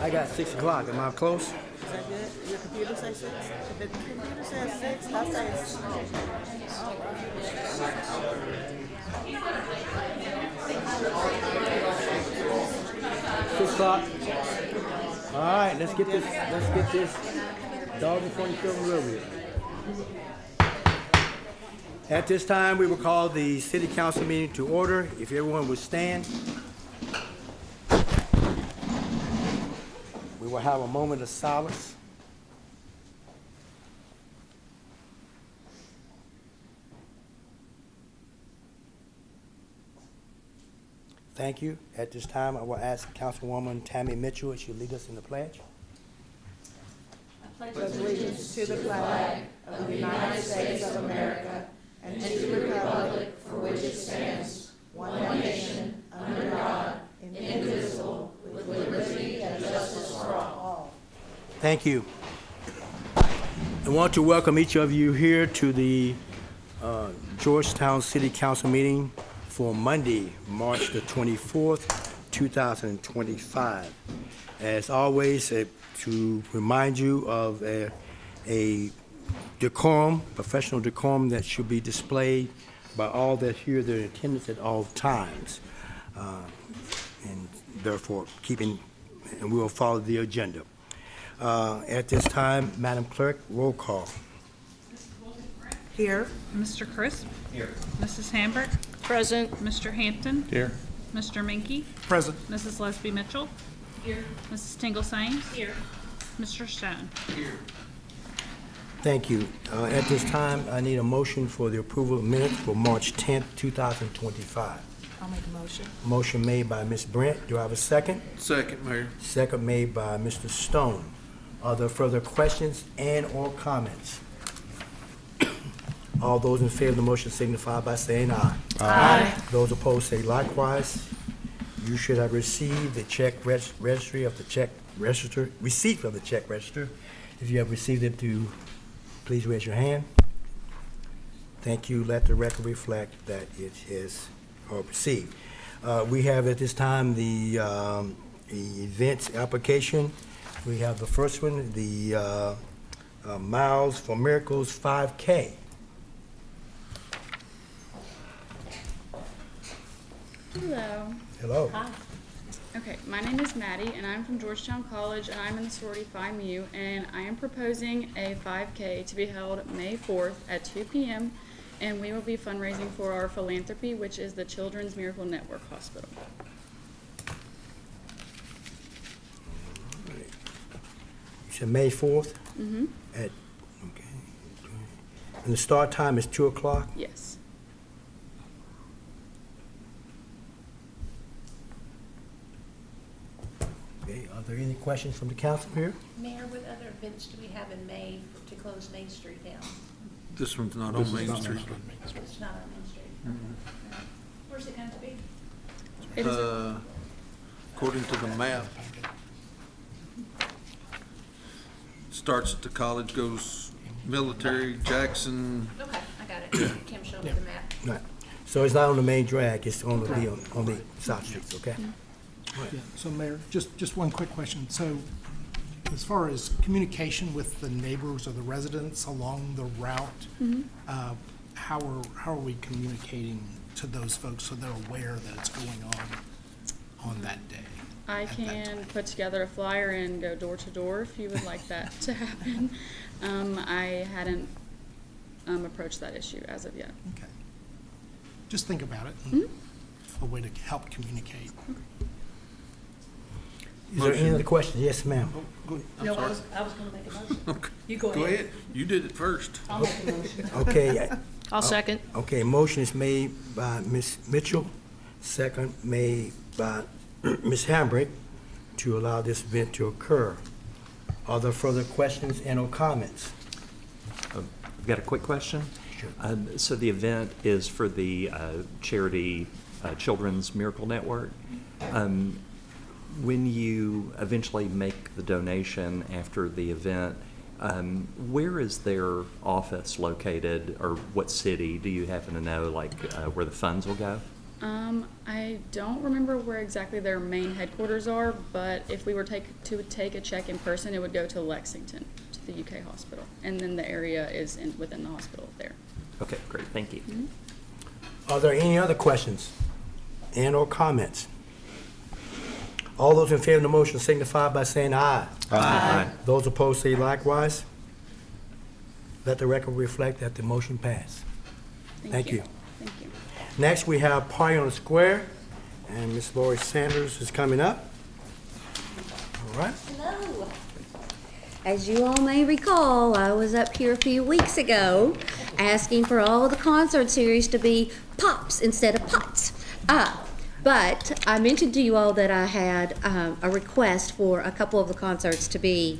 I got 6 o'clock. Am I close? Is that good? Your computer says 6? If the computer says 6, I say it's... All right. 6 o'clock. All right, let's get this dog before you kill the road. At this time, we will call the city council meeting to order. If everyone would stand. We will have a moment of silence. Thank you. At this time, I will ask Councilwoman Tammy Mitchell if she'll lead us in the pledge. I pledge allegiance to the flag of the United States of America and to the republic for which it stands, one nation, under God, indivisible, with liberty and justice for all. Thank you. I want to welcome each of you here to the Georgetown City Council meeting for Monday, March the 24th, 2025. As always, to remind you of a decorum, professional decorum that should be displayed by all that hear their attendance at all times. And therefore, and we will follow the agenda. At this time, Madam Clerk, roll call. Here. Mr. Crisp? Here. Mrs. Hambrick? Present. Mr. Hampton? Here. Mr. Minke? Present. Mrs. Lesby Mitchell? Here. Mrs. Tingle Sames? Here. Mr. Stone? Here. Thank you. At this time, I need a motion for the approval of minutes for March 10th, 2025. I'll make a motion. Motion made by Ms. Brent. Do I have a second? Second, Mayor. Second made by Mr. Stone. Are there further questions and or comments? All those in favor of the motion signify by saying aye. Aye. Those opposed say likewise. You should have received the check registry of the check register, receipt of the check register. If you have received it, please raise your hand. Thank you. Let the record reflect that it is received. We have at this time the events application. We have the first one, the Miles for Miracles 5K. Hello. Hello. Hi. Okay, my name is Maddie, and I'm from Georgetown College, and I'm in the sorority Phi Mu, and I am proposing a 5K to be held May 4th at 2 p.m., and we will be fundraising for our philanthropy, which is the Children's Miracle Network Hospital. You said May 4th? Mm-hmm. Okay. And the start time is 2 o'clock? Yes. Okay, are there any questions from the council here? Mayor, what other events do we have in May to close Main Street down? This one's not on Main Street. It's not on Main Street. Where's it going to be? It is According to the map, starts at the college, goes military, Jackson. Okay, I got it. Kim showed me the map. Right. So it's not on the main drag, it's on the side streets, okay? Yeah, so Mayor, just one quick question. So as far as communication with the neighbors or the residents along the route, how are we communicating to those folks so they're aware that it's going on that day? I can put together a flyer and go door to door if you would like that to happen. I hadn't approached that issue as of yet. Okay. Just think about it. And a way to help communicate. Is there any other questions? Yes, ma'am. Go ahead. No, I was going to make a motion. Okay. You go ahead. Go ahead. You did it first. I'll make a motion. Okay. I'll second. Okay, motion is made by Ms. Mitchell, second made by Ms. Hambrick to allow this event to occur. Are there further questions and or comments? I've got a quick question. Sure. So the event is for the charity Children's Miracle Network. When you eventually make the donation after the event, where is their office located, or what city? Do you happen to know, like, where the funds will go? I don't remember where exactly their main headquarters are, but if we were to take a check in person, it would go to Lexington, to the UK hospital, and then the area is within the hospital there. Okay, great, thank you. Are there any other questions and/or comments? All those in favor of the motion signify by saying aye. Aye. Those opposed say likewise. Let the record reflect that the motion passed. Thank you. Thank you. Next, we have Party on the Square, and Ms. Lori Sanders is coming up. All right. Hello. As you all may recall, I was up here a few weeks ago asking for all of the concert series to be pops instead of pots. But I mentioned to you all that I had a request for a couple of the concerts to be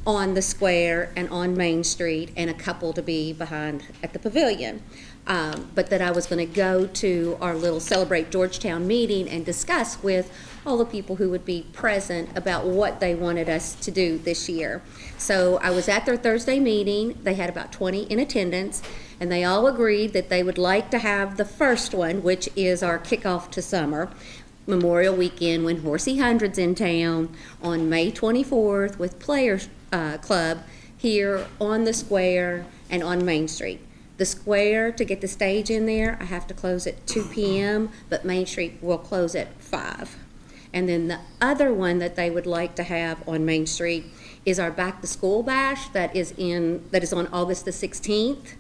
on the square and on Main Street, and a couple to be behind at the pavilion. But that I was going to go to our little Celebrate Georgetown meeting and discuss with all the people who would be present about what they wanted us to do this year. So I was at their Thursday meeting. They had about 20 in attendance, and they all agreed that they would like to have the first one, which is our kickoff to summer, Memorial Weekend, when Horsey Hundred's in town on May 24th with Players Club here on the square and on Main Street. The square, to get the stage in there, I have to close at 2 p.m., but Main Street will close at 5. And then the other one that they would like to have on Main Street is our Back to School Bash that is on August the 16th,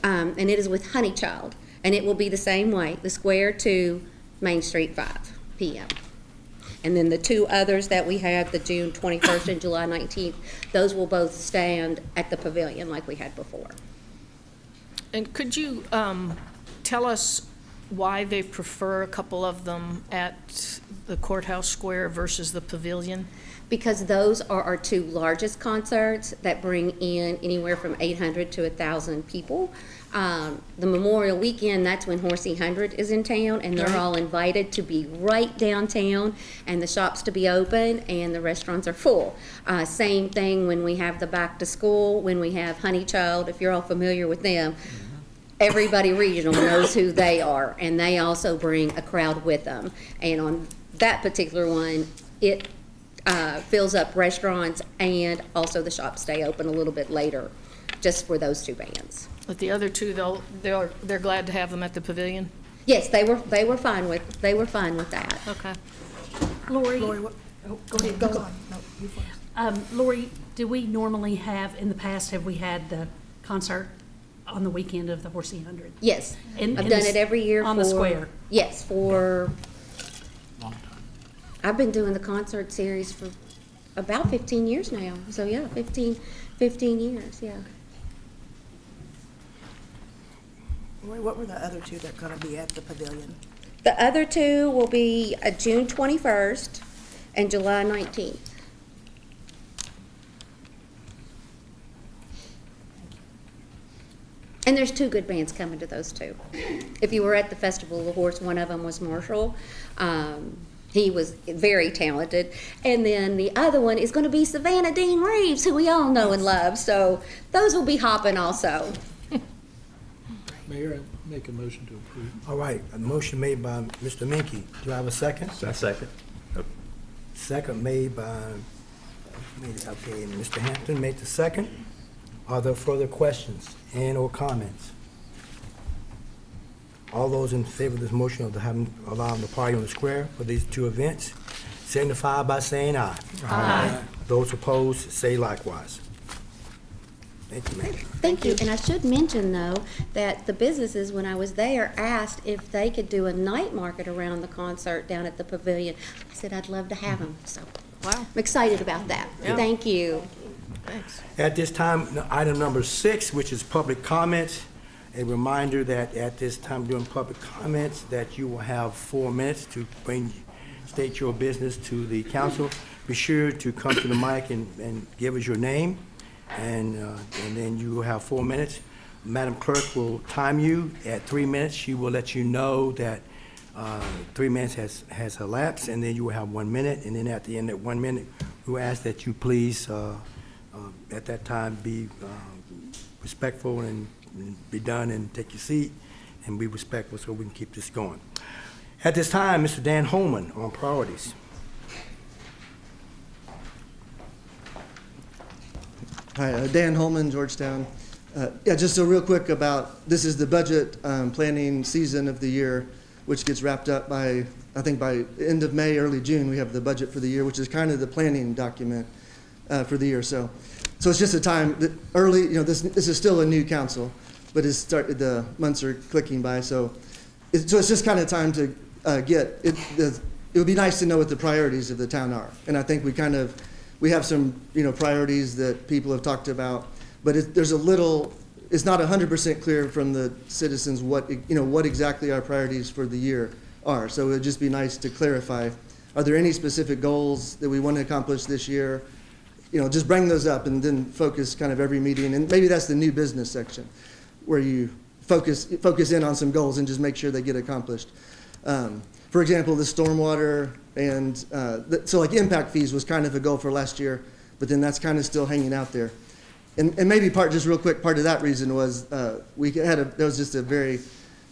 and it is with Honeychild. And it will be the same way, the square to Main Street, 5 p.m. And then the two others that we have, the June 21st and July 19th, those will both stand at the pavilion like we had before. And could you tell us why they prefer a couple of them at the courthouse square versus the pavilion? Because those are our two largest concerts that bring in anywhere from 800 to 1,000 people. The Memorial Weekend, that's when Horsey 100 is in town, and they're all invited to be right downtown, and the shops to be open, and the restaurants are full. Same thing when we have the Back to School, when we have Honeychild, if you're all familiar with them. Everybody regional knows who they are, and they also bring a crowd with them. And on that particular one, it fills up restaurants, and also the shops stay open a little bit later, just for those two bands. But the other two, they're glad to have them at the pavilion? Yes, they were fine with that. Okay. Lori, Lori, oh, go ahead. go on. No, you first. Lori, do we normally have, in the past, have we had the concert on the weekend of the Horsey 100? Yes, In- I've in done the it every year on the square? Yes, for, Long time. I've been doing the concert series for about 15 years now. So yeah, 15 years, yeah. Lori, what were the other two that are going to be at the pavilion? The other two will be June 21st and July 19th. And there's two good bands coming to those two. If you were at the Festival of the Horse, one of them was Marshall. He was very talented. And then the other one is going to be Savannah Dean Reeves, who we all know and love. So those will be hopping also. Mayor, I make a motion to approve. All right, a motion made by Mr. Minky. Do I have a second? A second. Second made by, okay, and Mr. Hampton made the second. Are there further questions and/or comments? All those in favor of this motion of allowing the party on the square for these two events, signify by saying aye. Aye. Those opposed, say likewise. Thank you, ma'am. Thank you. And I should mention, though, that the businesses, when I was there, asked if they could do a night market around the concert down at the pavilion. I said I'd love to have them, so Wow. I'm excited about that. Yeah. Thank you. Thanks. At this time, item number 6, which is public comments. A reminder that at this time during public comments that you will have 4 minutes to state your business to the council. Be sure to come to the mic and give us your name, and then you will have 4 minutes. Madam Clerk will time you at 3 minutes. She will let you know that 3 minutes has elapsed, and then you will have 1 minute. And then at the end of 1 minute, we will ask that you please, at that time, be respectful and be done and take your seat and be respectful so we can keep this going. At this time, Mr. Dan Holman on priorities. Hi, Dan Holman, Georgetown. Yeah, just so real quick about, this is the budget planning season of the year, which gets wrapped up by, I think by end of May, early June, we have the budget for the year, which is kind of the planning document for the year. So it's just a time that early, this is still a new council, but the months are clicking by. So it's just kind of time to get, it would be nice to know what the priorities of the town are. And I think we have some, priorities that people have talked about, but there's a little, it's not 100% clear from the citizens what exactly our priorities for the year are. So it would just be nice to clarify, are there any specific goals that we want to accomplish this year? Just bring those up and then focus kind of every meeting. And maybe that's the new business section where you focus in on some goals and just make sure they get accomplished. For example, the stormwater and so like impact fees was kind of a goal for last year, but then that's kind of still hanging out there. And maybe just real quick, part of that reason was that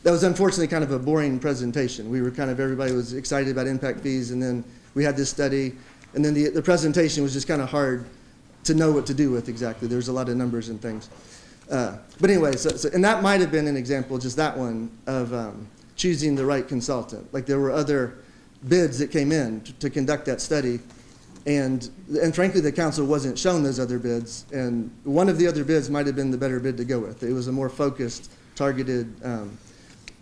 was unfortunately kind of a boring presentation. Everybody was excited about impact fees, and then we had this study, and then the presentation was just kind of hard to know what to do with exactly. There's a lot of numbers and things. But anyway, and that might have been an example, just that one, of choosing the right consultant. Like there were other bids that came in to conduct that study, and frankly the council wasn't shown those other bids, and one of the other bids might have been the better bid to go with. It was a more focused, targeted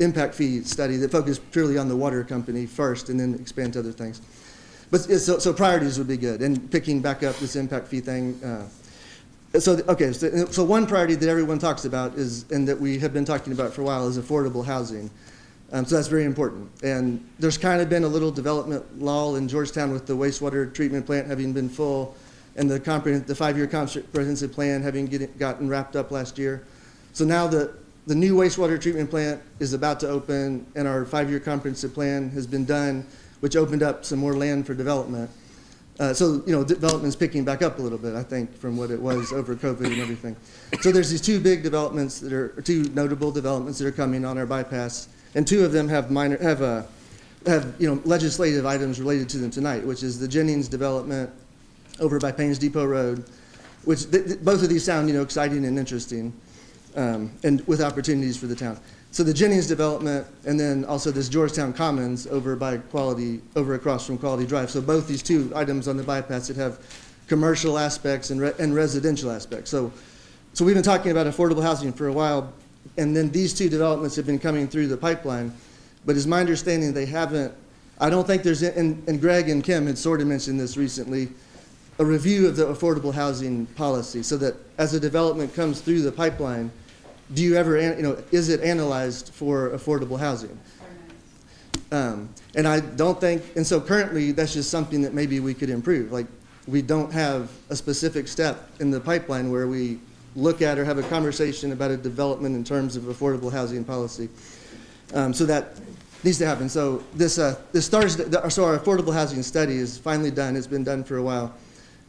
impact fee study that focused purely on the water company first and then expand to other things. But so priorities would be good, and picking back up this impact fee thing. So one priority that everyone talks about and that we have been talking about for a while is affordable housing. So that's very important. And there's kind of been a little development lull in Georgetown with the wastewater treatment plant having been full and the 5-year comprehensive plan having gotten wrapped up last year. So now the new wastewater treatment plant is about to open, and our 5-year comprehensive plan has been done, which opened up some more land for development. Development's picking back up a little bit, I think, from what it was over COVID and everything. So there's these two notable developments that are coming on our bypass, and two of them have legislative items related to them tonight, which is the Jennings development over by Paynes Depot Road, which both of these sound exciting and interesting, and with opportunities for the town. So the Jennings development, and then also this Georgetown Commons over across from Quality Drive. So both these two items on the bypass that have commercial aspects and residential aspects. So we've been talking about affordable housing for a while, and then these two developments have been coming through the pipeline. But it's my understanding they haven't, I don't think there's, and Greg and Kim had sort of mentioned this recently, a review of the affordable housing policy, so that as a development comes through the pipeline, do you ever, is it analyzed for affordable housing? And I don't think, and so currently that's just something that maybe we could improve. Like we don't have a specific step in the pipeline where we look at or have a conversation about a development in terms of affordable housing policy. So that needs to happen. So our affordable housing study is finally done. It's been done for a while,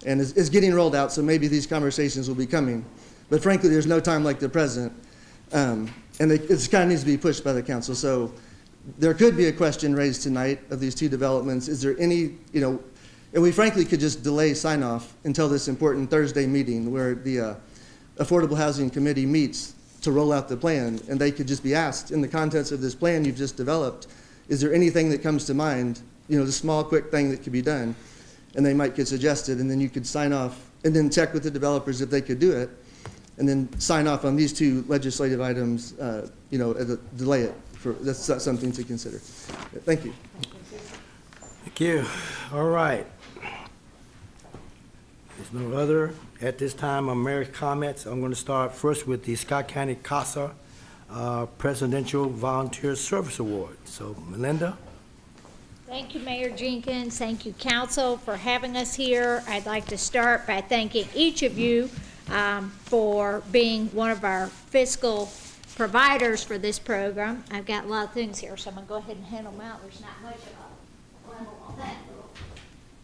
and it's getting rolled out. So maybe these conversations will be coming. But frankly, there's no time like the present. And it kind of needs to be pushed by the council. So there could be a question raised tonight of these two developments. Is there any, and we frankly could just delay sign-off until this important Thursday meeting where the Affordable Housing Committee meets to roll out the plan, and they could just be asked, in the contents of this plan you've just developed, is there anything that comes to mind, the small, quick thing that could be done? And they might get suggested, and then you could sign off, and then check with the developers if they could do it, and then sign off on these two legislative items, delay it. That's something to consider. Thank you. Thank you. All right. There's no other. At this time, on mayor's comments, I'm going to start first with the Scott County CASA Presidential Volunteer Service Award. So, Melinda? Thank you, Mayor Jenkins. Thank you, council, for having us here. I'd like to start by thanking each of you for being one of our fiscal providers for this program. I've got a lot of things here, so I'm going to go ahead and hand them out. There's not much of a level on that little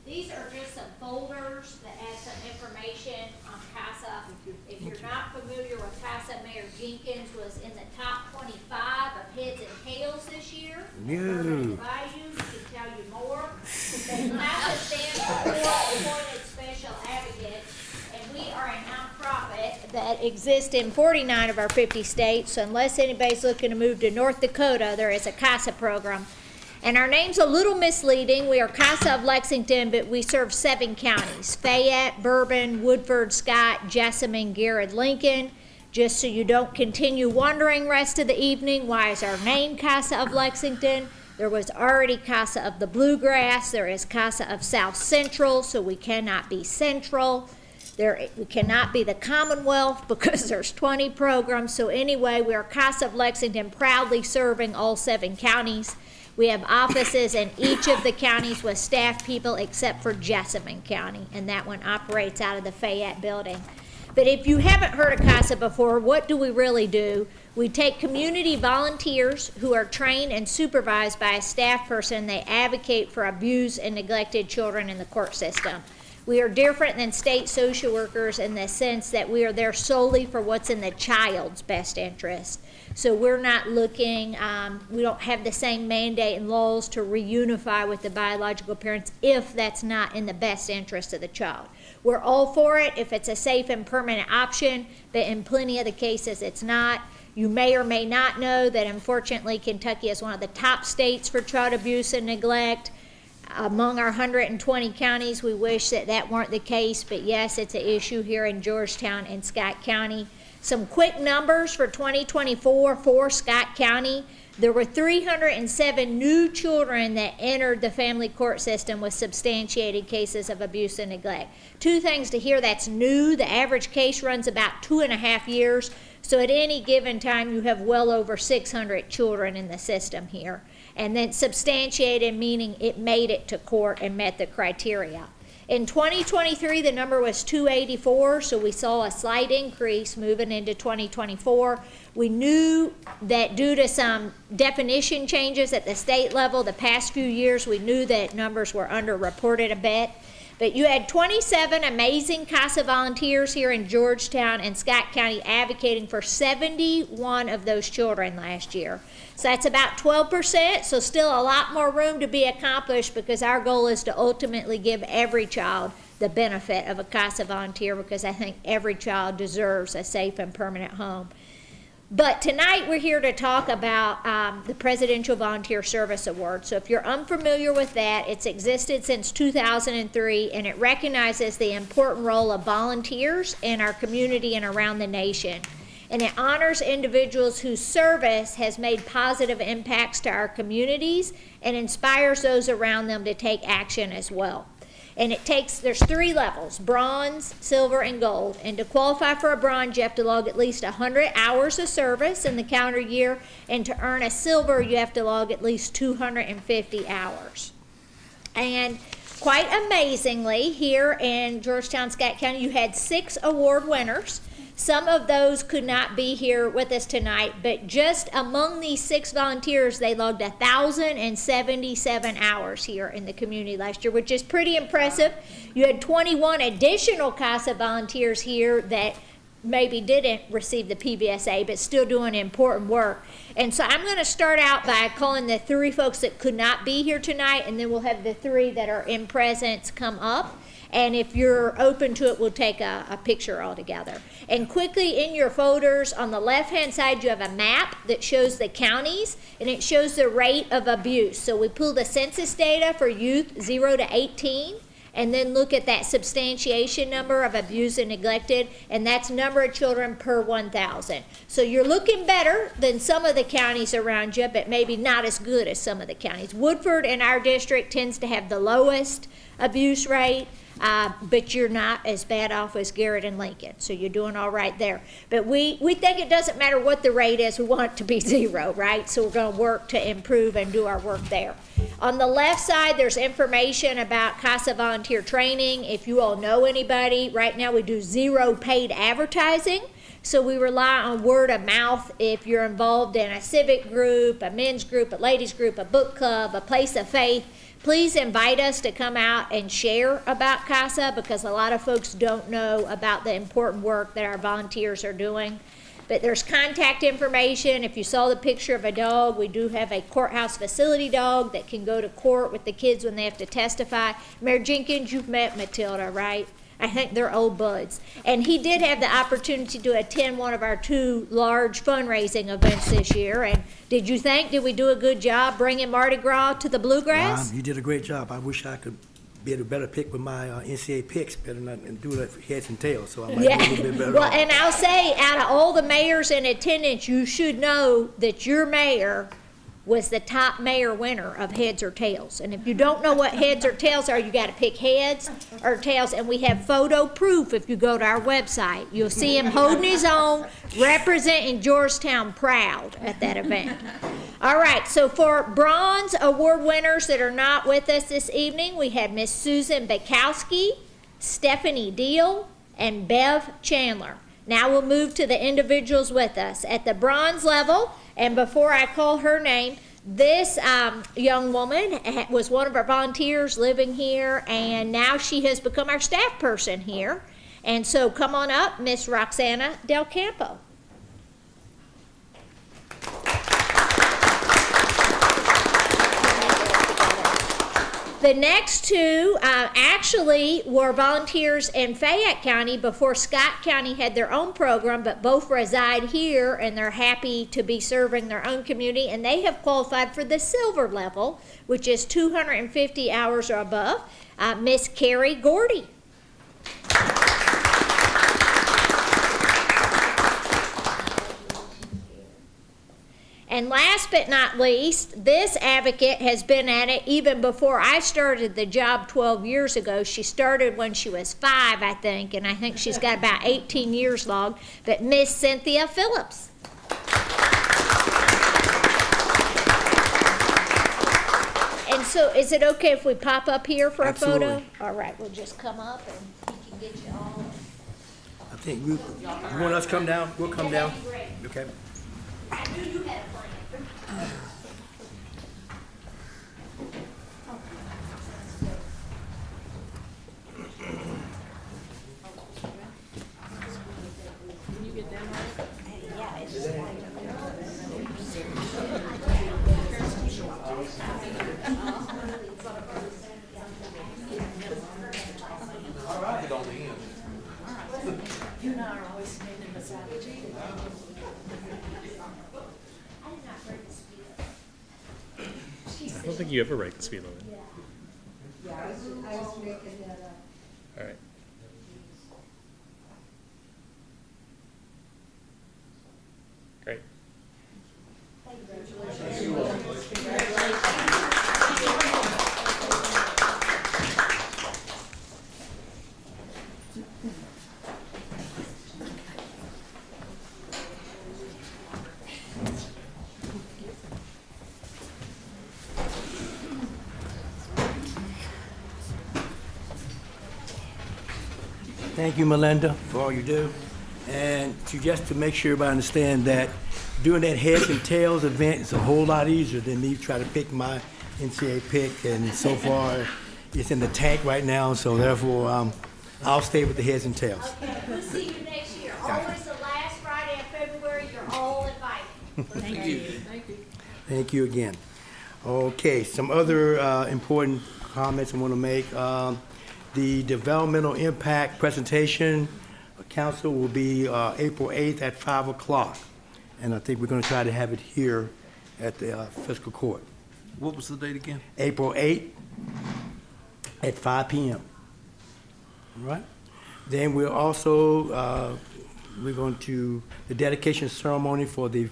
These are just some folders that have some information on CASA. If you're not familiar with CASA, Mayor Jenkins was in the top 25 of heads and tails this year. No. Bayou can tell you more. But CASA stands for Appointed Special Advocates, and we are a nonprofit that exists in 49 of our 50 states. So unless anybody's looking to move to North Dakota, there is a CASA program. And our name's a little misleading. We are CASA of Lexington, but we serve 7 counties: Fayette, Bourbon, Woodford, Scott, Jessamine, Garrett, Lincoln. Just so you don't continue wondering rest of the evening, why is our name CASA of Lexington? There was already CASA of the Bluegrass. There is CASA of South Central, so we cannot be Central. We cannot be the Commonwealth because there's 20 programs. So anyway, we are CASA of Lexington, proudly serving all 7 counties. We have offices in each of the counties with staff people except for Jessamine County, and that one operates out of the Fayette building. But if you haven't heard of CASA before, what do we really do? We take community volunteers who are trained and supervised by a staff person. They advocate for abused and neglected children in the court system. We are different than state social workers in the sense that we are there solely for what's in the child's best interest. So we're not looking, we don't have the same mandate and laws to reunify with the biological parents if that's not in the best interest of the child. We're all for it if it's a safe and permanent option, but in plenty of the cases it's not. You may or may not know that unfortunately Kentucky is one of the top states for child abuse and neglect. Among our 120 counties, we wish that that weren't the case, but yes, it's an issue here in Georgetown and Scott County. Some quick numbers for 2024 for Scott County. There were 307 new children that entered the family court system with substantiated cases of abuse and neglect. 2 things to hear, that's new. The average case runs about 2.5 years. So at any given time, you have well over 600 children in the system here. And then substantiated, meaning it made it to court and met the criteria. In 2023, the number was 284, so we saw a slight increase moving into 2024. We knew that due to some definition changes at the state level the past few years, we knew that numbers were underreported a bit. But you had 27 amazing CASA volunteers here in Georgetown and Scott County advocating for 71 of those children last year. So that's about 12%, so still a lot more room to be accomplished because our goal is to ultimately give every child the benefit of a CASA volunteer because I think every child deserves a safe and permanent home. But tonight we're here to talk about the Presidential Volunteer Service Award. So if you're unfamiliar with that, it's existed since 2003 and it recognizes the important role of volunteers in our community and around the nation. And it honors individuals whose service has made positive impacts to our communities and inspires those around them to take action as well. And there's 3 levels, bronze, silver, and gold. And to qualify for a bronze, you have to log at least 100 hours of service in the calendar year. And to earn a silver, you have to log at least 250 hours. And quite amazingly, here in Georgetown, Scott County, you had 6 award winners. Some of those could not be here with us tonight, but just among these 6 volunteers, they logged 1,077 hours here in the community last year, which is pretty impressive. You had 21 additional CASA volunteers here that maybe didn't receive the PVSA, but still doing important work. And so I'm going to start out by calling the 3 folks that could not be here tonight, and then we'll have the 3 that are in presence come up. And if you're open to it, we'll take a picture all together. And quickly in your folders, on the left-hand side, you have a map that shows the counties, and it shows the rate of abuse. So we pull the census data for youth 0 to 18, and then look at that substantiation number of abused and neglected, and that's number of children per 1,000. So you're looking better than some of the counties around you, but maybe not as good as some of the counties. Woodford in our district tends to have the lowest abuse rate. But you're not as bad off as Garrett and Lincoln, so you're doing all right there. But we think it doesn't matter what the rate is, we want it to be 0, right? So we're going to work to improve and do our work there. On the left side, there's information about CASA volunteer training. If you all know anybody, right now we do 0 paid advertising. So we rely on word of mouth. If you're involved in a civic group, a men's group, a ladies group, a book club, a place of faith, please invite us to come out and share about CASA, because a lot of folks don't know about the important work that our volunteers are doing. But there's contact information. If you saw the picture of a dog, we do have a courthouse facility dog that can go to court with the kids when they have to testify. Mayor Jenkins, you've met Matilda, right? I think they're old buds. And he did have the opportunity to attend one of our 2 large fundraising events this year. And did we do a good job bringing Mardi Gras to the Bluegrass? You did a great job. I wish I could be a better pick with my NCAA picks, better not and do it heads and tails, so I might be a little bit better Well, off. and I'll say, out of all the mayors in attendance, you should know that your mayor was the top mayor winner of heads or tails. And if you don't know what heads or tails are, you got to pick heads or tails. And we have photo proof if you go to our website. You'll see him holding his own, representing Georgetown proud at that event. All right, so for bronze award winners that are not with us this evening, we have Miss Susan Bukowski, Stephanie Deal, and Bev Chandler. Now we'll move to the individuals with us. At the bronze level, and before I call her name, this young woman was one of our volunteers living here, and now she has become our staff person here. And so come on up, Miss Roxana Del Campo. The next 2 actually were volunteers in Fayette County before Scott County had their own program, but both reside here and they're happy to be serving their own community, and they have qualified for the silver level, which is 250 hours or above. Miss Carrie Gordy. And last but not least, this advocate has been at it even before I started the job 12 years ago. She started when she was 5, I think, and I think she's got about 18 years logged. But Miss Cynthia Phillips. And so is it okay if we pop up here for Absolutely. a photo? All right, we'll just come up and he can get you all. I think you want us to come down? We'll come down. Okay. I knew you had a plan. You and I are always standing beside each other. I don't think you ever break the speed limit. Yeah, I was making that up. All right. Great. Thank you, Melinda, for all you do. And just to make sure everybody understand that doing that heads and tails event is a whole lot easier than me trying to pick my NCAA pick. And so far, it's in the tank right now, so therefore, I'll stay with the heads and tails. Okay, we'll see you next year. Always the last Friday of February, you're all invited. Thank you. Thank you again. Okay, some other important comments I want to make. The developmental impact presentation, council will be April 8th at 5 o'clock. And I think we're going to try to have it here at the fiscal court. What was the date again? April 8th at 5 p.m. All right? Then we're also, we're going to, the dedication ceremony for the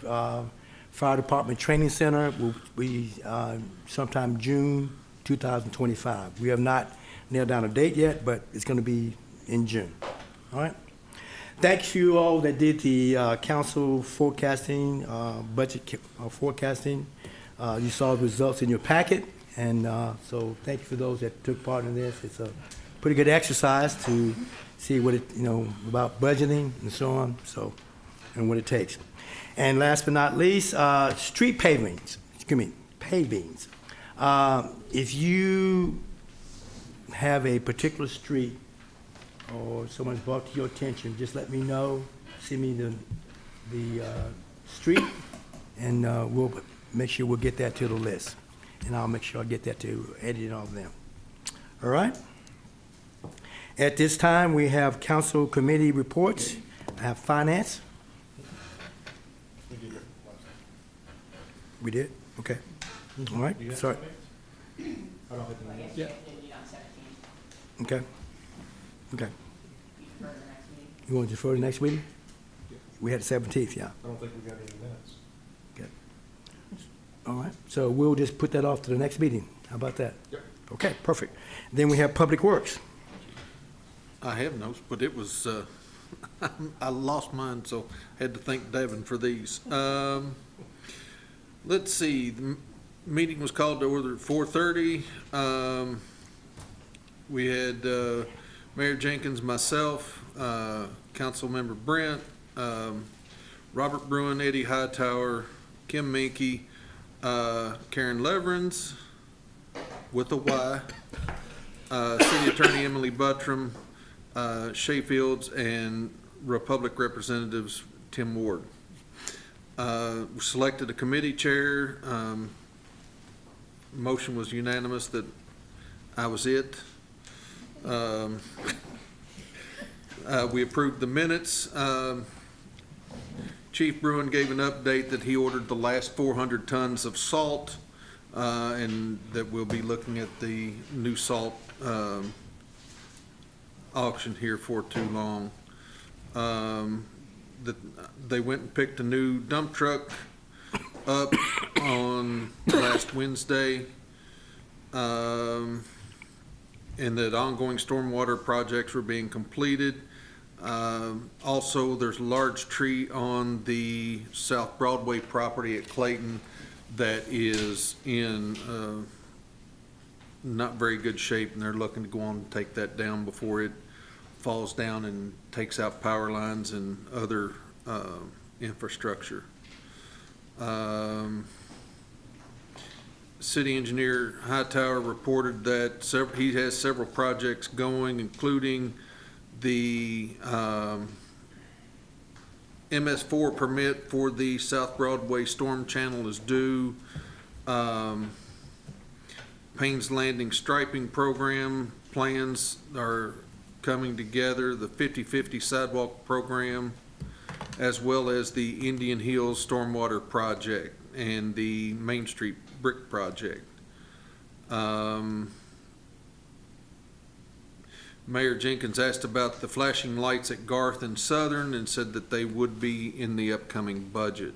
Fire Department Training Center will be sometime June 2025. We have not nailed down a date yet, but it's going to be in June. All right? Thanks to you all that did the council forecasting, budget forecasting. You saw the results in your packet, and so thank you for those that took part in this. It's a pretty good exercise to see what it, about budgeting and so on. So and what it takes. And last but not least, street pavings. Pavings. If you have a particular street or someone's brought to your attention, just let me know. Send me the street, and we'll make sure we'll get that to the list. And I'll make sure I get that to Eddie and all of them. All right? At this time, we have council committee reports. I have finance. We did? Okay. All right, sorry. Yeah. Okay. Okay. You want to defer to the next meeting? We had the 17th, yeah. I don't think we got any minutes. Okay. All right, so we'll just put that off to the next meeting. How about that? Yep. Okay, perfect. Then we have Public Works. I have notes, but it was, I lost mine, so had to thank Devin for these. Let's see, the meeting was called to order at 4:30. We had Mayor Jenkins, myself, Councilmember Brent, Robert Bruin, Eddie Hightower, Kim Minke, Karen Leverins, with a Y, City Attorney Emily Buttram, Shay Fields, and Republic Representatives Tim Ward. We selected a committee chair. Motion was unanimous that I was it. We approved the minutes. Chief Bruin gave an update that he ordered the last 400 tons of salt, and that we'll be looking at the new salt auction here for too long. That they went and picked a new dump truck up on last Wednesday, and that ongoing stormwater projects were being completed. Also, there's a large tree on the South Broadway property at Clayton that is in not very good shape, and they're looking to go on and take that down before it falls down and takes out power lines and other infrastructure. City Engineer Hightower reported that he has several projects going, including the MS4 permit for the South Broadway storm channel is due. Payne's Landing striping program plans are coming together, the 50/50 sidewalk program, as well as the Indian Hills Stormwater Project and the Main Street Brick Project. Mayor Jenkins asked about the flashing lights at Garth and Southern and said that they would be in the upcoming budget.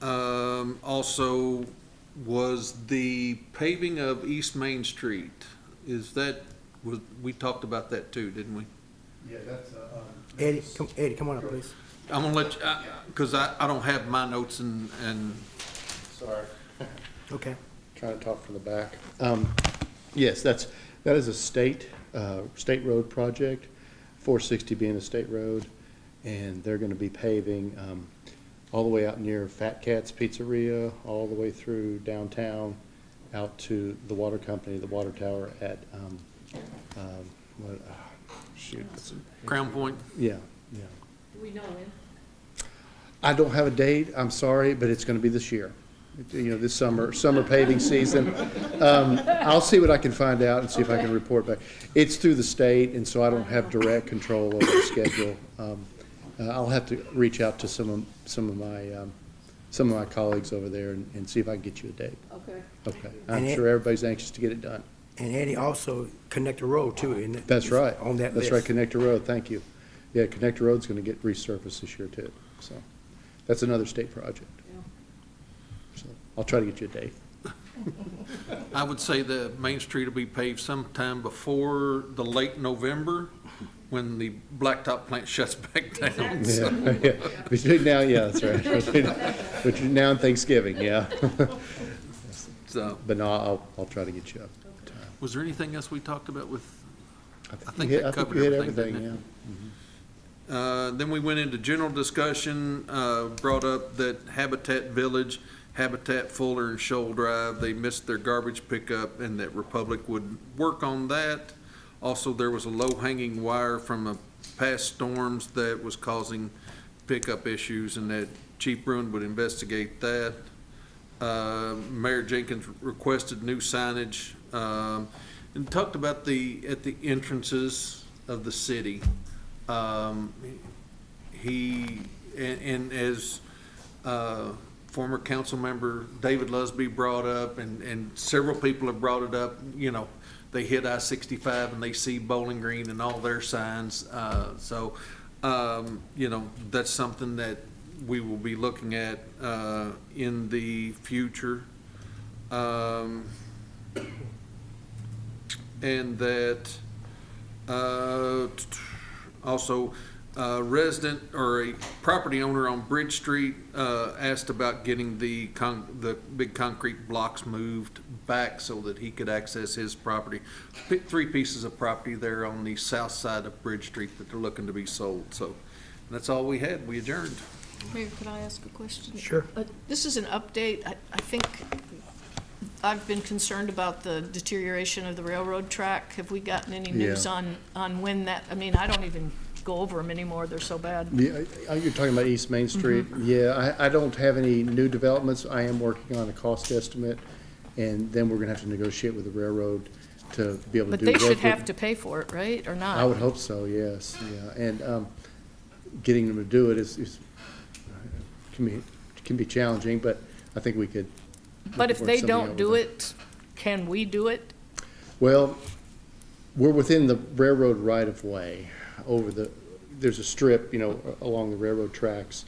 Also was the paving of East Main Street. We talked about that too, didn't we? Yeah, that's, Eddie, come on up, please. I'm gonna let you, because I don't have my notes and sorry. Okay. Trying to talk from the back. Yes, that is a state road project, 460 being a state road, and they're gonna be paving, all the way out near Fat Cat's Pizzeria, all the way through downtown, out to the water company, the water tower at, Crown Point. Yeah. Do we know when? I don't have a date, I'm sorry, but it's gonna be this year. You know, this summer paving season. I'll see what I can find out and see if I can report back. It's through the state, and so I don't have direct control over the schedule. I'll have to reach out to some of my colleagues over there and see if I can get you a date. Okay. Okay, I'm sure everybody's anxious to get it done. And Eddie, also Connector Road too, isn't it? That's right. On that list. That's right, Connector Road, thank you. Yeah, Connector Road's gonna get resurfaced this year too, so that's another state project. So I'll try to get you a date. I would say the Main Street will be paved sometime before the late November, when the blacktop plant shuts back down. So. Yeah, between now, yeah, that's right. Between now and Thanksgiving, yeah. So, But no, I'll try to get you up. was there anything else we talked about with? I think you that hit covered everything, everything, didn't yeah. it? Then we went into general discussion, brought up that Habitat Village, Habitat Fuller and Shoal Drive, they missed their garbage pickup and that Republic would work on that. Also, there was a low-hanging wire from a past storms that was causing pickup issues and that Chief Bruin would investigate that. Mayor Jenkins requested new signage, and talked about at the entrances of the city. He, and as, former council member David Lusby brought up, and several people have brought it up, you know, they hit I-65 and they see Bowling Green and all their signs. You know, that's something that we will be looking at in the future. And that also resident or a property owner on Bridge Street asked about getting the big concrete blocks moved back so that he could access his property. Three pieces of property there on the south side of Bridge Street that they're looking to be sold. So that's all we had. We adjourned. Mayor, could I ask a question? Sure. This is an update. I think I've been concerned about the deterioration of the railroad track. Have we gotten any news on when that, I mean, I don't even go over them anymore. They're so bad. Yeah, you're talking about East Main Street? Yeah, I don't have any new developments. I am working on a cost estimate, and then we're gonna have to negotiate with the railroad to be able to But do they work should with- have to pay for it, right, or not? I would hope so, yes, yeah. And getting them to do it can be challenging, but I think we could. But if work they something don't out do with it, can we do it? Well, we're within the railroad right-of-way there's a strip, you know, along the railroad tracks.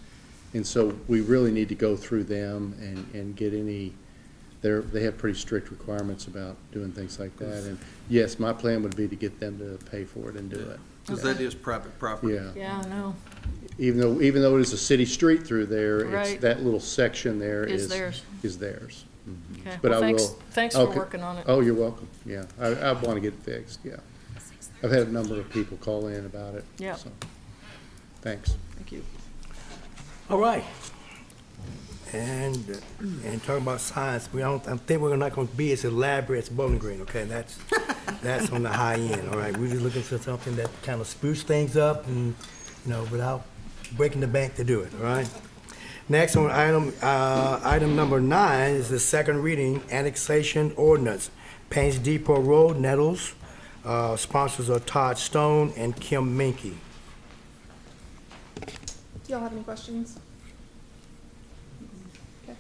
And so we really need to go through them and get they have pretty strict requirements about doing things like that. And yes, my plan would be to get them to pay for it and do it. Because that is private property. Yeah. Yeah, I know. Even though it is a city street through there, Right. that little section there Is is theirs. Mhm. Okay, But well, I thanks, will. thanks for Okay. working on it. Oh, you're welcome, yeah. I want to get it fixed, yeah. I've had a number of people call in about it. Yeah. So, thanks. Thank you. All right. And talking about signs, I think we're not gonna be as elaborate as Bowling Green, okay? That's on the high end, all right? We're just looking for something that kind of spruce things up and, you know, without breaking the bank to do it, all right? Next on item number 9 is the second reading annexation ordinance. Paynes Depot Road, Nettles. Sponsors are Todd Stone and Kim Minky. Do y'all have any questions? Okay. An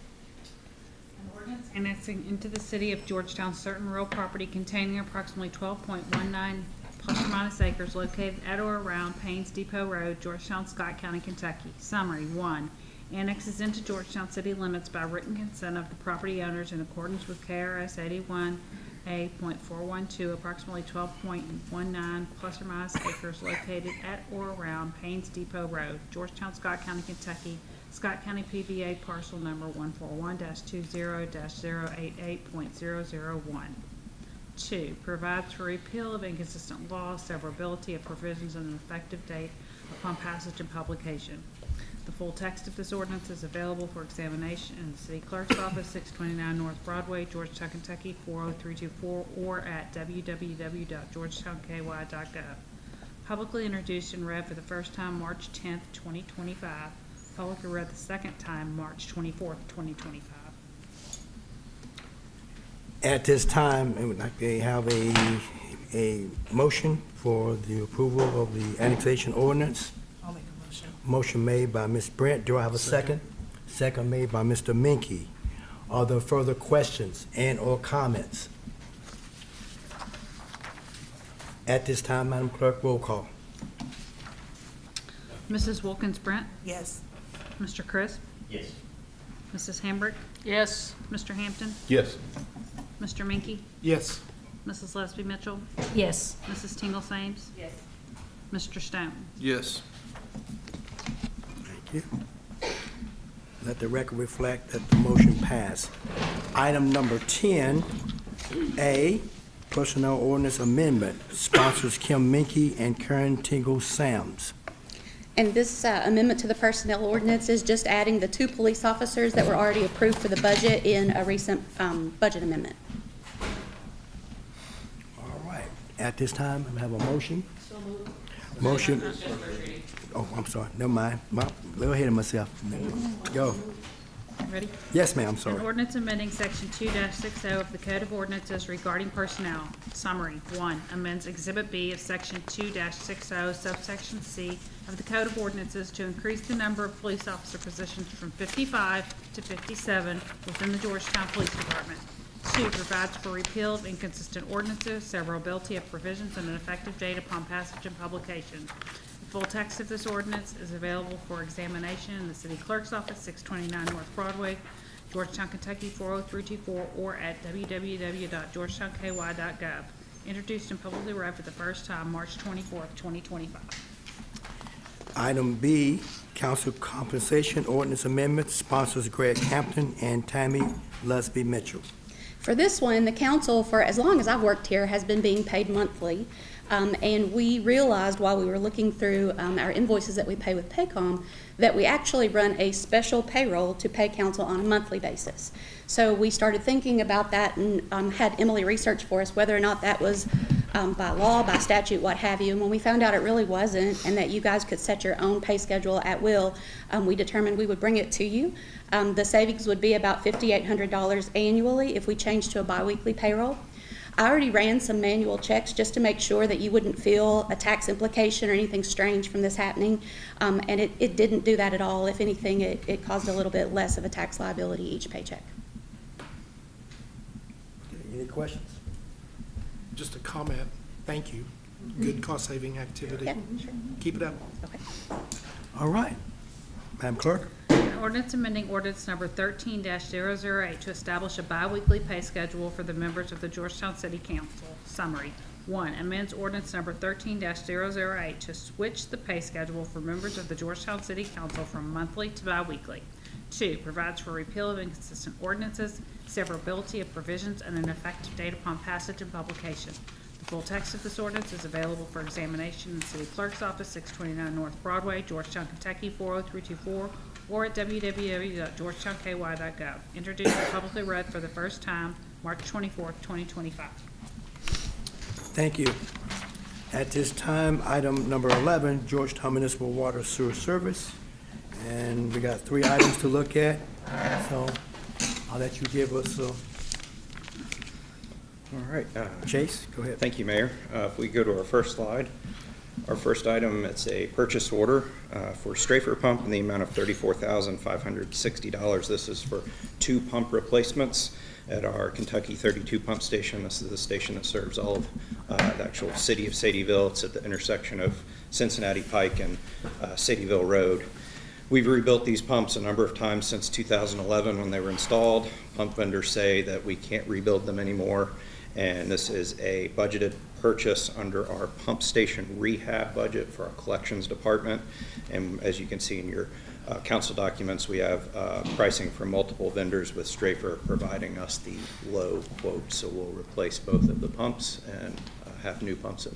ordinance annexing into the city of Georgetown certain real property containing approximately 12.19 plus or minus acres located at or around Paynes Depot Road, Georgetown, Scott County, Kentucky. Summary: 1. Annexes into Georgetown city limits by written consent of the property owners in accordance with KRS 81A.412, approximately 12.19 plus or minus acres located at or around Paynes Depot Road, Georgetown, Scott County, Kentucky. Scott County PBA parcel number 141-20-088.001. 2. Provides for repeal of inconsistent laws, severability of provisions, and an effective date upon passage and publication. The full text of this ordinance is available for examination in the City Clerk's Office, 629 North Broadway, Georgetown, Kentucky, 40324, or at www.georgetownky.gov. Publicly introduced and read for the first time March 10th, 2025. Publicly read the second time March 24th, 2025. At this time, I would like to have a motion for the approval of the annexation ordinance. I'll make a motion. Motion made by Ms. Brent. Do I have a second? Second made by Mr. Minky. Are there further questions and/or comments? At this time, Madam Clerk, roll call. Mrs. Wilkins Brent? Yes. Mr. Crisp? Yes. Mrs. Hambrick? Yes. Mr. Hampton? Yes. Mr. Minky? Yes. Mrs. Lesby Mitchell? Yes. Mrs. Tingle Sames? Yes. Mr. Stone? Yes. Thank you. Let the record reflect that the motion passed. Item number 10A, Personnel Ordinance Amendment. Sponsors Kim Minky and Karen Tingle Sams. And this amendment to the personnel ordinance is just adding the 2 police officers that were already approved for the budget in a recent budget amendment. All right. At this time, I have a motion. Motion. Oh, I'm sorry. Never mind. A little ahead of myself. Go. Ready? Yes, ma'am. I'm An sorry. ordinance amending section 2-60 of the Code of Ordinances regarding personnel. Summary. 1, amends Exhibit B of section 2-60 subsection C of the Code of Ordinances to increase the number of police officer positions from 55 to 57 within the Georgetown Police Department. 2, provides for repeal of inconsistent ordinances, severability of provisions, and an effective date upon passage and publication. The full text of this ordinance is available for examination in the city clerk's office, 629 North Broadway, Georgetown, Kentucky 40324, or at www.georgetownky.gov. Introduced and publicly read for the first time March 24th, 2025. Item B, council compensation ordinance amendment, sponsors Greg Hampton and Tammy Lusby Mitchell. For this one, the council, for as long as I've worked here, has been being paid monthly. And we realized while we were looking through our invoices that we pay with Paycom, that we actually run a special payroll to pay council on a monthly basis. So we started thinking about that and had Emily research for us whether or not that was by law, by statute, what have you. And when we found out it really wasn't, and that you guys could set your own pay schedule at will, we determined we would bring it to you. The savings would be about $5,800 annually if we changed to a biweekly payroll. I already ran some manual checks just to make sure that you wouldn't feel a tax implication or anything strange from this happening, and it didn't do that at all. If anything, it caused a little bit less of a tax liability each paycheck. Any questions? Just a comment, thank you. Good cost-saving activity. Yeah, sure. Keep it up. Okay. All right. Madam Clerk? An ordinance amending ordinance number 13-008 to establish a biweekly pay schedule for the members of the Georgetown City Council. Summary. 1, amends ordinance number 13-008 to switch the pay schedule for members of the Georgetown City Council from monthly to biweekly. 2, provides for repeal of inconsistent ordinances, severability of provisions, and an effective date upon passage and publication. The full text of this ordinance is available for examination in the city clerk's office, 629 North Broadway, Georgetown, Kentucky 40324, or at www.georgetownky.gov. Introduced and publicly read for the first time March 24th, 2025. Thank you. At this time, item number 11, Georgetown Municipal Water Sewer Service. And we got 3 items to look at, so I'll let you give us, All right. Chase, go ahead. Thank you, Mayor. If we go to our first slide, our first item, it's a purchase order for Strafer pump in the amount of $34,560. This is for 2 pump replacements at our Kentucky 32 pump station. This is the station that serves all of the actual city of Sadieville. It's at the intersection of Cincinnati Pike and Sadieville Road. We've rebuilt these pumps a number of times since 2011 when they were installed. Pump vendors say that we can't rebuild them anymore, and this is a budgeted purchase under our pump station rehab budget for our collections department. And as you can see in your council documents, we have pricing from multiple vendors, with Strafer providing us the low quote. So we'll replace both of the pumps and have new pumps in.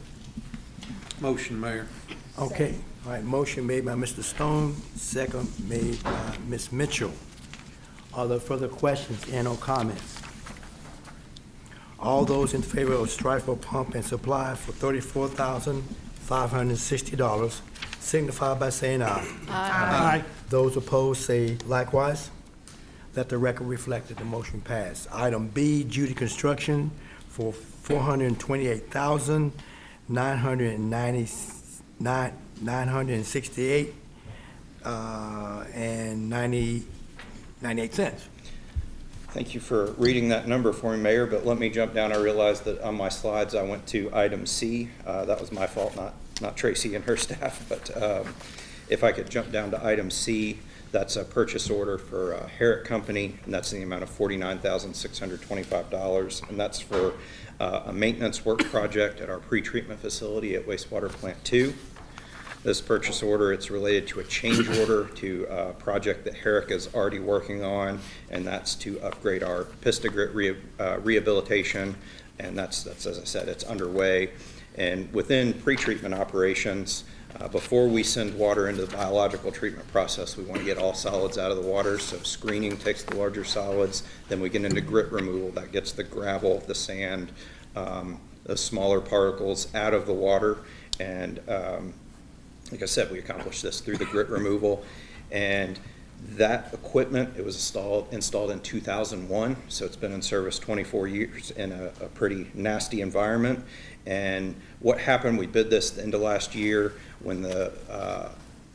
Motion, Mayor. Okay, all right, motion made by Mr. Stone, second made by Ms. Mitchell. Are there further questions and or comments? All those in favor of Strifer Pump and Supply for $34,560 signify by saying aye. Aye. Those opposed say likewise. Let the record reflect that the motion passed. Item B, Judy Construction for $428,968 and 98 cents. Thank you for reading that number for me, Mayor, but let me jump down. I realized that on my slides I went to item C. That was my fault, not Tracy and her staff, but if I could jump down to item C, that's a purchase order for Herrick Company, and that's in the amount of $49,625, and that's for a maintenance work project at our pretreatment facility at Wastewater Plant 2. This purchase order, it's related to a change order to a project that Herrick is already working on, and that's to upgrade our Pista Grit rehabilitation, and that's as I said, it's underway. And within pretreatment operations, before we send water into the biological treatment process, we want to get all solids out of the water. So screening takes the larger solids. Then we get into grit removal. That gets the gravel, the sand, the smaller particles out of the water. And like I said, we accomplish this through the grit removal. And that equipment, it was installed in 2001, so it's been in service 24 years in a pretty nasty environment. And what happened, we bid this at the end of last year when the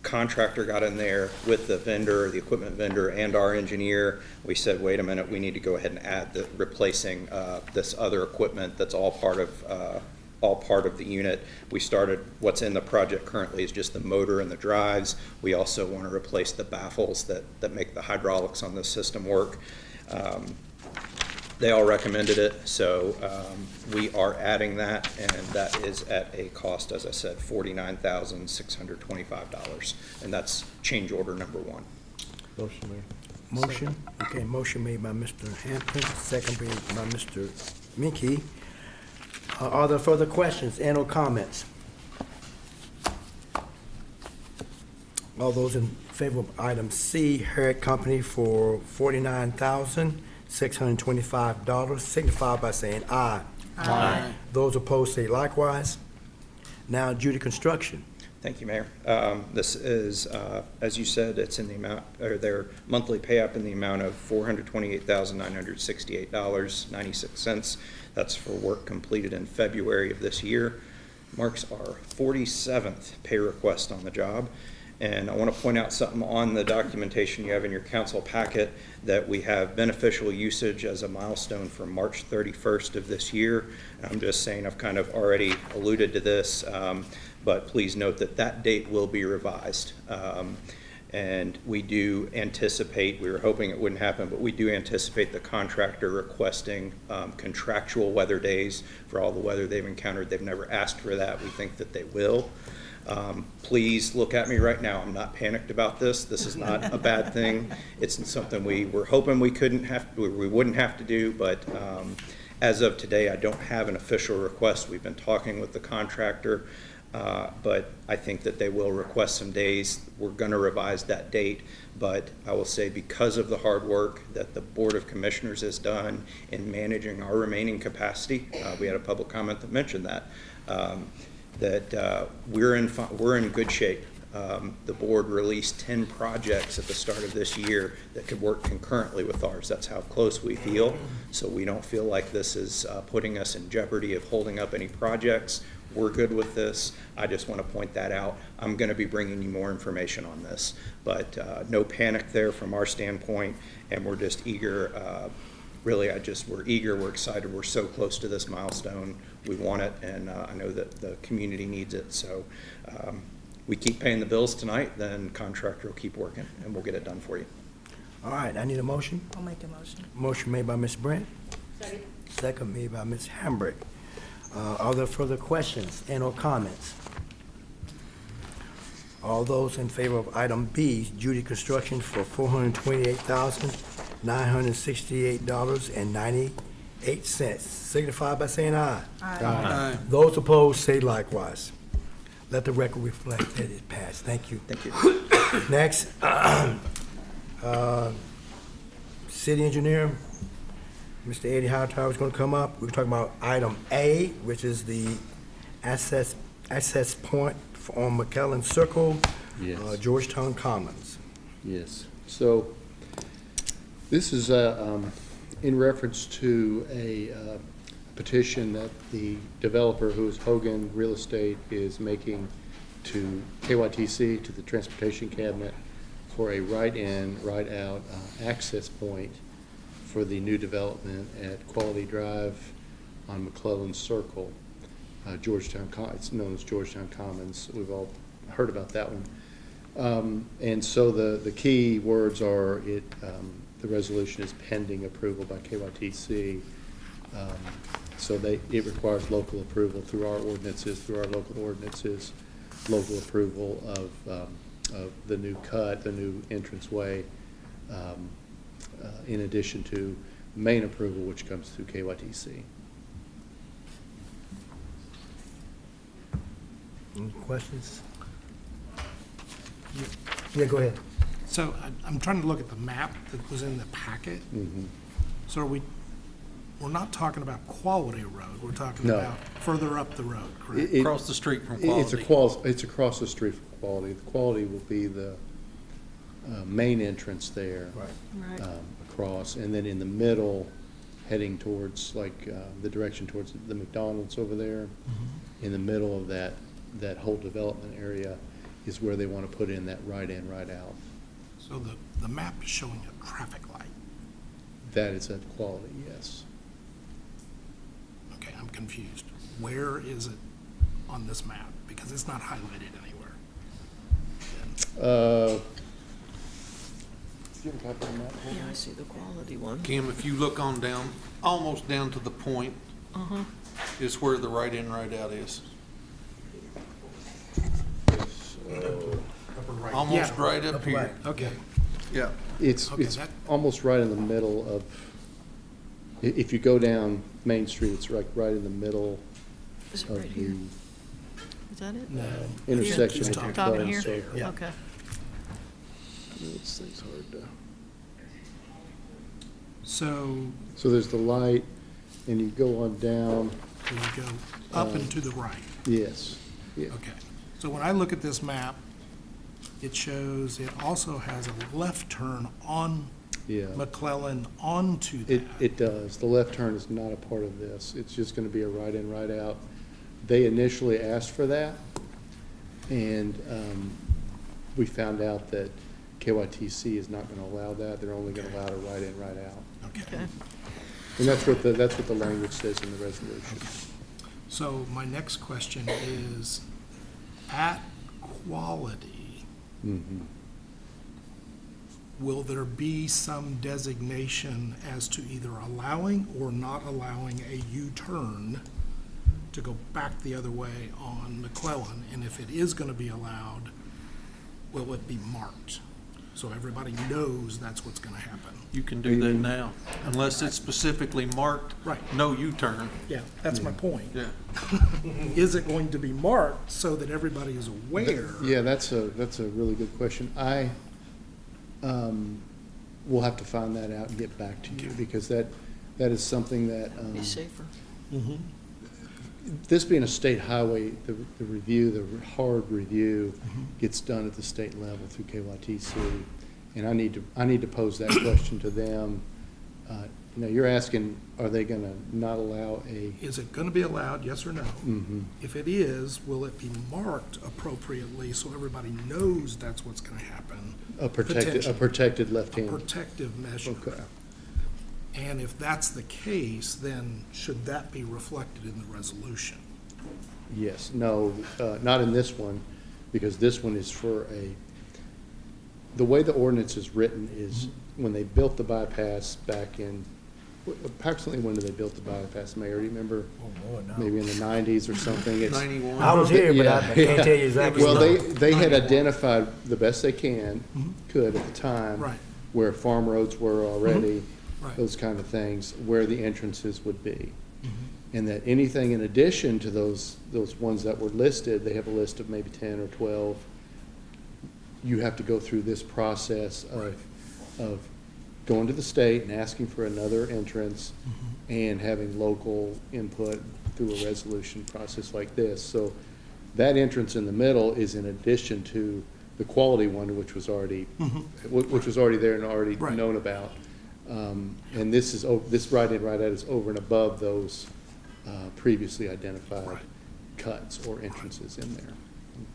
contractor got in there with the vendor, the equipment vendor, and our engineer. We said, wait a minute, we need to go ahead and add the replacing this other equipment that's all part of the unit. We started, what's in the project currently is just the motor and the drives. We also want to replace the baffles that make the hydraulics on this system work. They all recommended it, so we are adding that, and that is at a cost, as I said, $49,625, and that's change order number 1. Motion, Mayor. Motion? Okay, motion made by Mr. Hampton, second made by Mr. Minke. Are there further questions and or comments? All those in favor of item C, Harriet Company for $49,625, signify by saying aye. Aye. Those opposed say likewise. Now, Judy Construction. Thank you, Mayor. This is, as you said, it's in the amount, or their monthly pay up in the amount of $428,968.96. That's for work completed in February of this year. Marks our 47th pay request on the job. And I want to point out something on the documentation you have in your council packet, that we have beneficial usage as a milestone for March 31st of this year. I'm just saying, I've kind of already alluded to this, but please note that that date will be revised. And we do anticipate, we were hoping it wouldn't happen, but we do anticipate the contractor requesting contractual weather days for all the weather they've encountered. They've never asked for that. We think that they will. Please look at me right now. I'm not panicked about this. This is not a bad thing. It's something we were hoping we wouldn't have to do, but as of today, I don't have an official request. We've been talking with the contractor, but I think that they will request some days. We're going to revise that date, but I will say, because of the hard work that the Board of Commissioners has done in managing our remaining capacity, we had a public comment that mentioned that, we're in good shape. The board released 10 projects at the start of this year that could work concurrently with ours. That's how close we feel. So we don't feel like this is putting us in jeopardy of holding up any projects. We're good with this. I just want to point that out. I'm going to be bringing you more information on this, but no panic there from our standpoint, and we're just eager. Really, we're eager, we're excited, we're so close to this milestone. We want it, and I know that the community needs it. So we keep paying the bills tonight, then contractor will keep working, and we'll get it done for you. All right, I need a motion. I'll make a motion. Motion made by Ms. Brent. Second. Second made by Ms. Hambrick. Are there further questions and or comments? All those in favor of item B, Judy Construction for $428,968.98, signify by saying aye. Aye. Those opposed say likewise. Let the record reflect that it passed. Thank you. Thank you. Next, city engineer, Mr. Eddie Hightower is going to come up. We're talking about item A, which is the access point on McKellen Circle, Yes. Georgetown Commons. Yes. So this is in reference to a petition that the developer, who is Hogan Real Estate, is making to KYTC, to the Transportation Cabinet, for a right-in, right-out access point for the new development at Quality Drive on McClellan Circle, Georgetown. It's known as Georgetown Commons. We've all heard about that one. And so the key words are the resolution is pending approval by KYTC. So it requires local approval through our ordinances, through our local ordinances, local approval of the new cut, the new entranceway, in addition to main approval, which comes through KYTC. Any questions? Yeah, go ahead. So I'm trying to look at the map that was in the packet. So we're not talking about Quality Road, we're talking No. about further up the road, correct? Across the street from It's Quality. it's across the street from Quality. The Quality will be the main entrance there. Right. Right. Across, and then in the middle, heading towards, the direction towards the McDonald's over there. In the middle of that whole development area is where they want to put in that right in, right out. So the map is showing a traffic light. That is at Quality, yes. Okay, I'm confused. Where is it on this map? Because it's not highlighted anywhere. Do you have a copy of that? Yeah, I see the Quality one. Kim, if you look on down, almost down to the point, is where the right in, right out is. Almost Yeah, right up here. right. Okay. Yeah. It's Okay, that- almost right in the middle of, if you go down Main Street, it's right in the middle Is it of right here? the Is that it? intersection He's of talking Top McClellan. here? So Yeah. Okay. this thing's hard to. So There's the light, and you go on down, you go up and to the right. yes. Yeah. Okay. So when I look at this map, it shows it also has a left turn on Yeah. McClellan onto It that. does. The left turn is not a part of this. It's just gonna be a right in, right out. They initially asked for that, and we found out that KYTC is not gonna allow that. They're only gonna allow a right in, right out. Okay. And that's what the language says in the resolution. So my next question is, at Quality, Mhm. will there be some designation as to either allowing or not allowing a U-turn to go back the other way on McClellan? And if it is going to be allowed, will it be marked? So everybody knows that's what's going to happen. You can do that now, unless it's specifically marked, Right. no U-turn. Yeah, that's my point. Yeah. Is it going to be marked so that everybody is aware? Yeah, that's a really good question. I will have to find that out and get back to you, because that is something that, Be safer. this being a state highway, the review, the hard review gets done at the state level through KYTC. And I need to pose that question to them. You're asking, are they gonna not allow a? Is it going to be allowed, yes or no? If it is, will it be marked appropriately so everybody knows that's what's going to happen? A Potentially. protected left A hand. protective measure. Okay. And if that's the case, then should that be reflected in the resolution? Yes, no, not in this one, because this one is the way the ordinance is written is when they built the bypass back in, approximately when did they build the bypass, Mayor? Do you remember? Oh, Lord, no. Maybe in the 90s or something? It's- 91. I was here, but Yeah, I can't tell you exactly. Well, they had identified the best they could at the time. Right. Where farm roads were already, Right. those kind of things, where the entrances would be. And that anything in addition to those ones that were listed, they have a list of maybe 10 or 12, you have to go through this process of going to the state and asking for another entrance and having local input through a resolution process like this. So that entrance in the middle is in addition to the Quality one, which was already there and already Right. known about. And this right in, right out is over and above those previously identified Right. cuts or entrances in there.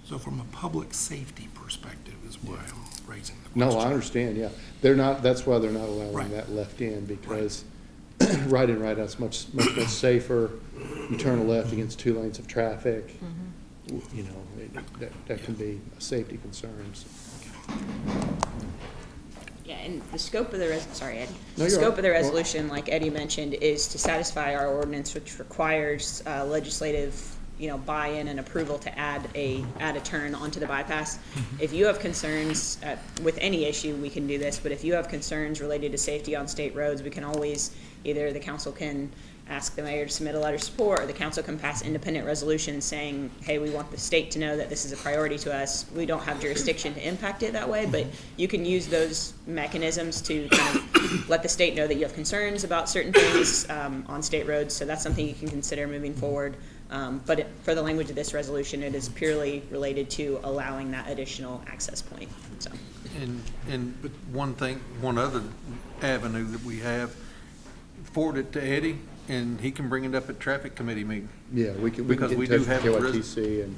So from a public safety perspective is why I'm raising the question. No, I understand, yeah. That's why they're not allowing Right. that left in, because right in, right out's much safer. You turn a left against 2 lanes of traffic, that can be a safety concerns. Yeah, and the scope of the sorry, Eddie. No, The you're scope right. of the resolution, like Eddie mentioned, is to satisfy our ordinance, which requires legislative, buy-in and approval to add a turn onto the bypass. If you have concerns with any issue, we can do this. But if you have concerns related to safety on state roads, we can always either the council can ask the mayor to submit a letter of support, or the council can pass independent resolutions saying, hey, we want the state to know that this is a priority to us. We don't have jurisdiction to impact it that way, but you can use those mechanisms to kind of let the state know that you have concerns about certain things on state roads. So that's something you can consider moving forward. But for the language of this resolution, it is purely related to allowing that additional access point. So. And one other avenue that we have, forward it to Eddie, and he can bring it up at traffic committee meeting. Yeah, we can Because get we in do touch have with a KYTC and,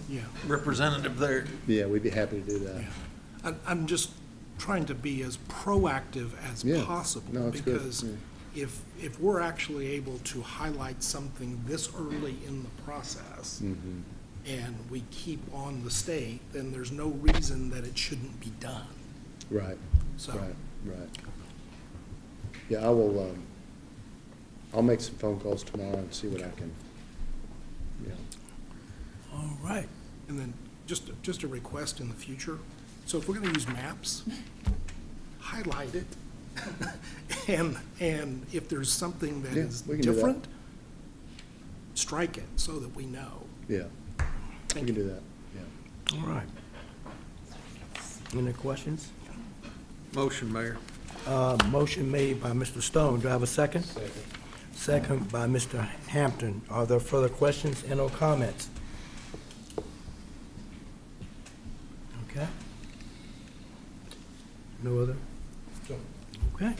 representative there. yeah, we'd be happy to do that. I'm just trying to be as proactive as Yeah. possible. No, it's good. Because Yeah. if we're actually able to highlight something this early in the process, and we keep on the state, then there's no reason that it shouldn't be done. Right, So- right. Yeah, I will, I'll make some phone calls tomorrow and see what I can, All right. And then just a request in the future. So if we're gonna use maps, highlight it. And if there's something that Yeah, is we can do that. different, strike it so that we know. yeah, we Thank can you. do that, yeah. All right. Any questions? Motion, Mayor. Motion made by Mr. Stone. Do I have a second? Second by Mr. Hampton. Are there further questions and or comments? Okay. No other? Okay.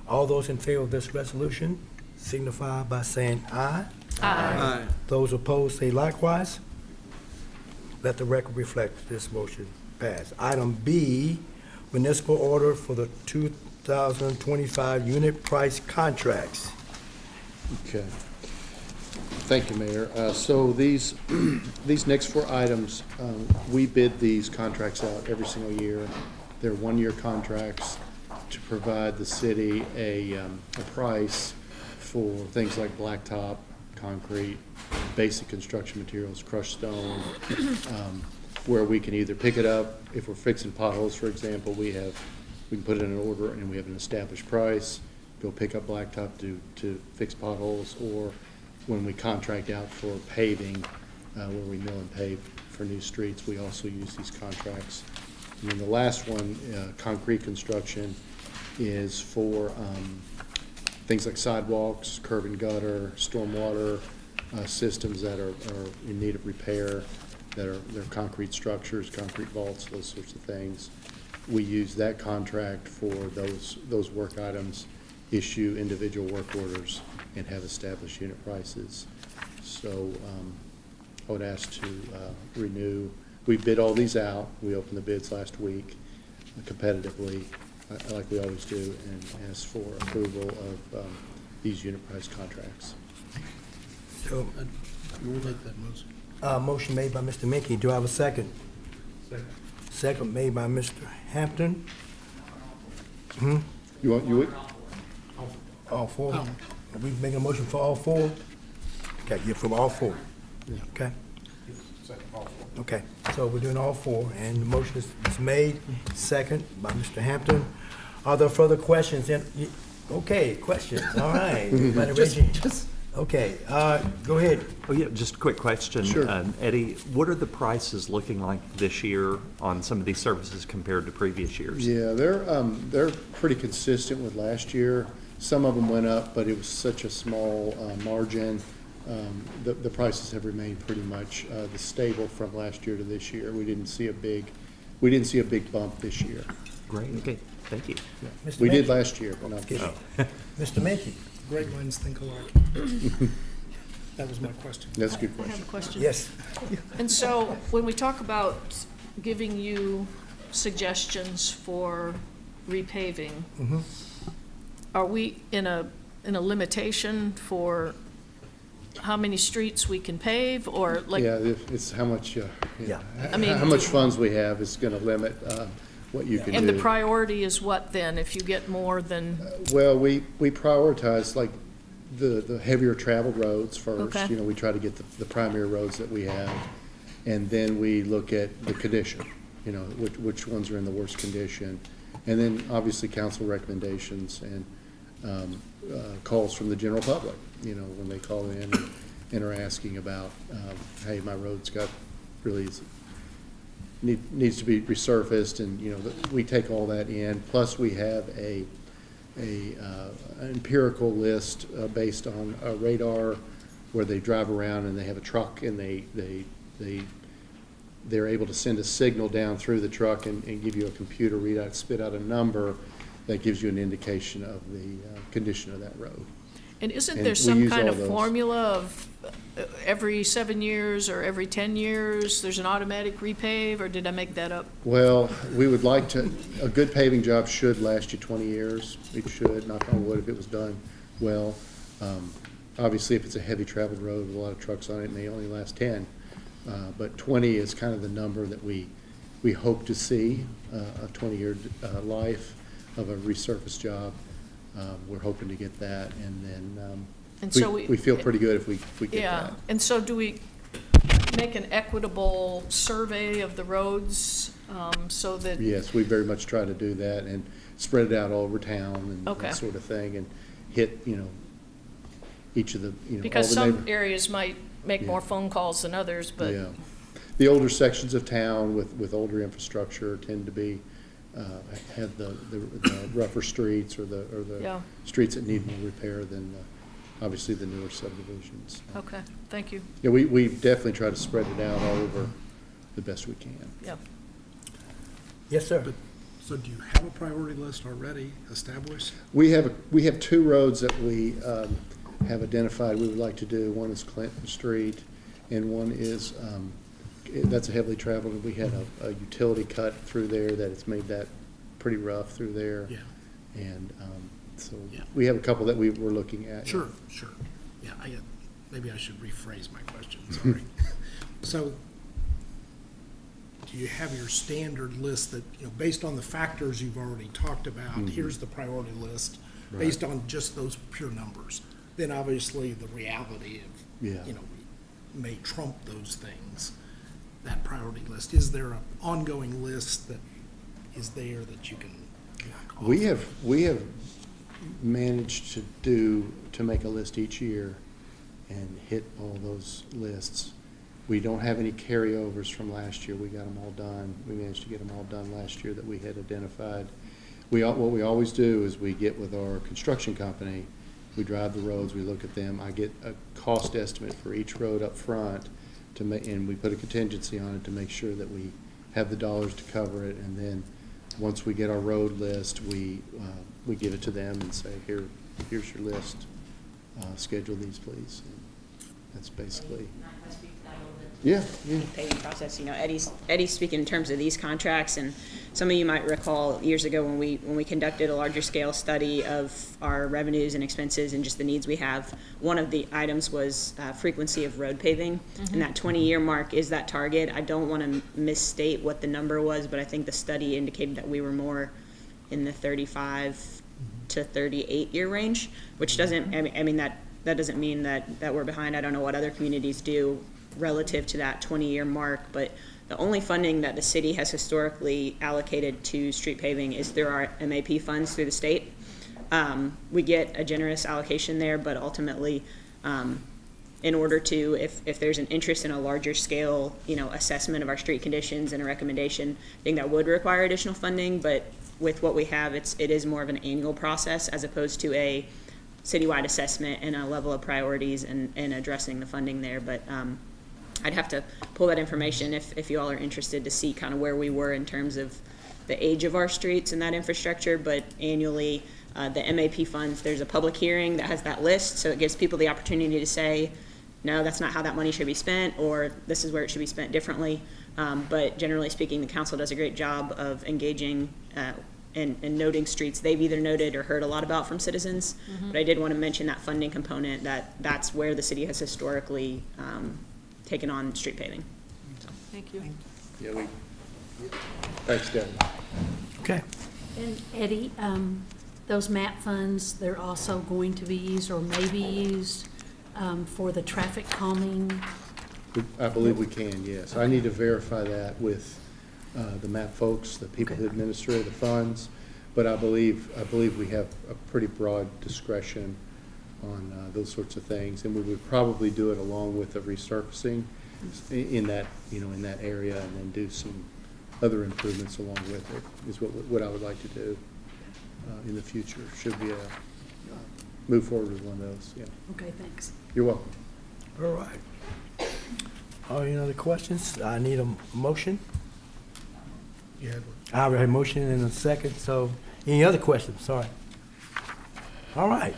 All those in favor of this resolution signify by saying aye. Aye. Those opposed say likewise. Let the record reflect this motion passed. Item B, municipal order for the 2025 unit price contracts. Okay. Thank you, Mayor. So these, these next four items, we bid these contracts out every single year. They're one-year contracts to provide the city a price for things like blacktop, concrete, basic construction materials, crushed stone, where we can either pick it up, if we're fixing potholes, for example, we can put it in an order and we have an established price, go pick up blacktop to fix potholes, or when we contract out for paving, where we mill and pave for new streets, we also use these contracts. And then the last one, concrete construction, is for things like sidewalks, curb and gutter, stormwater systems that are in need of repair, they're concrete structures, concrete vaults, those sorts of things. We use that contract for those work items, issue individual work orders, and have established unit prices. So I would ask to renew. We bid all these out. We opened the bids last week competitively, like we always do, and ask for approval of these unit price contracts. So, You will take that motion. motion made by Mr. Mickey. Do I have a second? Second made by Mr. Hampton. You would? All four? Are we making a motion for all four? Okay, yeah, from all four. Okay? Okay, so we're doing all four, and the motion is made, second by Mr. Hampton. Are there further questions? Okay, questions, all right. Everybody raise your- Okay, go ahead. Oh, yeah, just a quick question. Sure. Eddie, what are the prices looking like this year on some of these services compared to previous years? Yeah, they're pretty consistent with last year. Some of them went up, but it was such a small margin. The prices have remained pretty much the stable from last year to this year. We didn't see a big bump this year. Great, okay, thank you. Mr. We did Mickey. last year, but not this year. Mr. Mickey? Great minds think alike. That was my question. That's a good I have question. a question. Yes. And so, when we talk about giving you suggestions for repaving, are we in a limitation for how many streets we can pave, or like? Yeah, it's how much, Yeah. I mean, how much funds we have is gonna limit what you can do. And the priority is what then, if you get more than? Well, we prioritize like the heavier traveled roads first. Okay. You know, we try to get the primary roads that we have. And then we look at the condition, you know, which ones are in the worst condition. And then obviously council recommendations. And calls from the general public, you know, when they call in and are asking about, hey, my road's got really needs to be resurfaced, and, you know, we take all that in. Plus, we have an empirical list based on a radar where they drive around and they have a truck, and they're able to send a signal down through the truck and give you a computer readout, spit out a number that gives you an indication of the condition of that road. And isn't And there we some use kind all of those. formula of every 7 years or every 10 years, there's an automatic repave, or did I make that up? Well, we would like to, a good paving job should last you 20 years. It should, knock on wood, if it was done well. Obviously, if it's a heavy traveled road with a lot of trucks on it, it may only last 10. But 20 is kind of the number that we hope to see, a 20-year life of a resurface job. We're hoping to get that, and then And so we feel pretty good if we get Yeah, that. and so do we make an equitable survey of the roads, so that? Yes, we very much try to do that and spread it out all over town and Okay. that sort of thing, and hit, you know, each of the, you know, Because all the some areas might make more phone calls than others, but. Yeah. The older sections of town with older infrastructure tend to be, have the rougher streets or the Yeah. streets that need more repair than, obviously, the newer subdivisions. Okay, thank you. Yeah, we definitely try to spread it out all over the best we can. Yeah. Yes, sir. So do you have a priority list already established? We have two roads that we have identified we would like to do. One is Clinton Street, and one is, that's a heavily traveled, and we had a utility cut through there that it's made that pretty rough through there. Yeah. And so Yeah. we have a couple that we were looking at. Sure. Yeah, maybe I should rephrase my question, sorry. So, do you have your standard list that, you know, based on the factors you've already talked about, here's the priority list, Right. based on just those pure numbers? Then obviously the reality of, Yeah. you know, may trump those things, that priority list. Is there an ongoing list that is there that you can knock off? We have managed to make a list each year and hit all those lists. We don't have any carryovers from last year. We got them all done. We managed to get them all done last year that we had identified. What we always do is we get with our construction company, we drive the roads, we look at them. I get a cost estimate for each road up front and we put a contingency on it to make sure that we have the dollars to cover it. And then once we get our road list, we give it to them and say, here's your list. Schedule these, please. And that's basically. Yeah. Paving process, you know, Eddie's speaking in terms of these contracts, and some of you might recall years ago when we conducted a larger scale study of our revenues and expenses and just the needs we have. One of the items was frequency of road paving, and that 20-year mark is that target. I don't want to misstate what the number was, but I think the study indicated that we were more in the 35 to 38-year range, which doesn't, I mean, that doesn't mean that we're behind. I don't know what other communities do relative to that 20-year mark, but the only funding that the city has historically allocated to street paving is through our MAP funds through the state. We get a generous allocation there, but ultimately, in order to, if there's an interest in a larger scale, you know, assessment of our street conditions and a recommendation, I think that would require additional funding, but with what we have, it is more of an annual process as opposed to a citywide assessment and a level of priorities and addressing the funding there. But I'd have to pull that information if you all are interested to see kind of where we were in terms of the age of our streets and that infrastructure. But annually, the MAP funds, there's a public hearing that has that list, so it gives people the opportunity to say, no, that's not how that money should be spent, or this is where it should be spent differently. But generally speaking, the council does a great job of engaging and noting streets they've either noted or heard a lot about from citizens. But I did want to mention that funding component, that's where the city has historically taken on street paving. Thank you. Yeah, thanks, Devin. Okay. And Eddie, those MAP funds, they're also going to be used or may be used for the traffic calming? I believe we can, yes. I need to verify that with the MAP folks, the people who administer the funds. But I believe we have a pretty broad discretion on those sorts of things, and we would probably do it along with the resurfacing in that, in that area, and then do some other improvements along with it, is what I would like to do in the future, should we move forward with one of those, yeah. Okay, thanks. You're welcome. All right. Any other questions? I need a motion. You had one. I already had a motion in a second, so any other questions? Sorry. All right.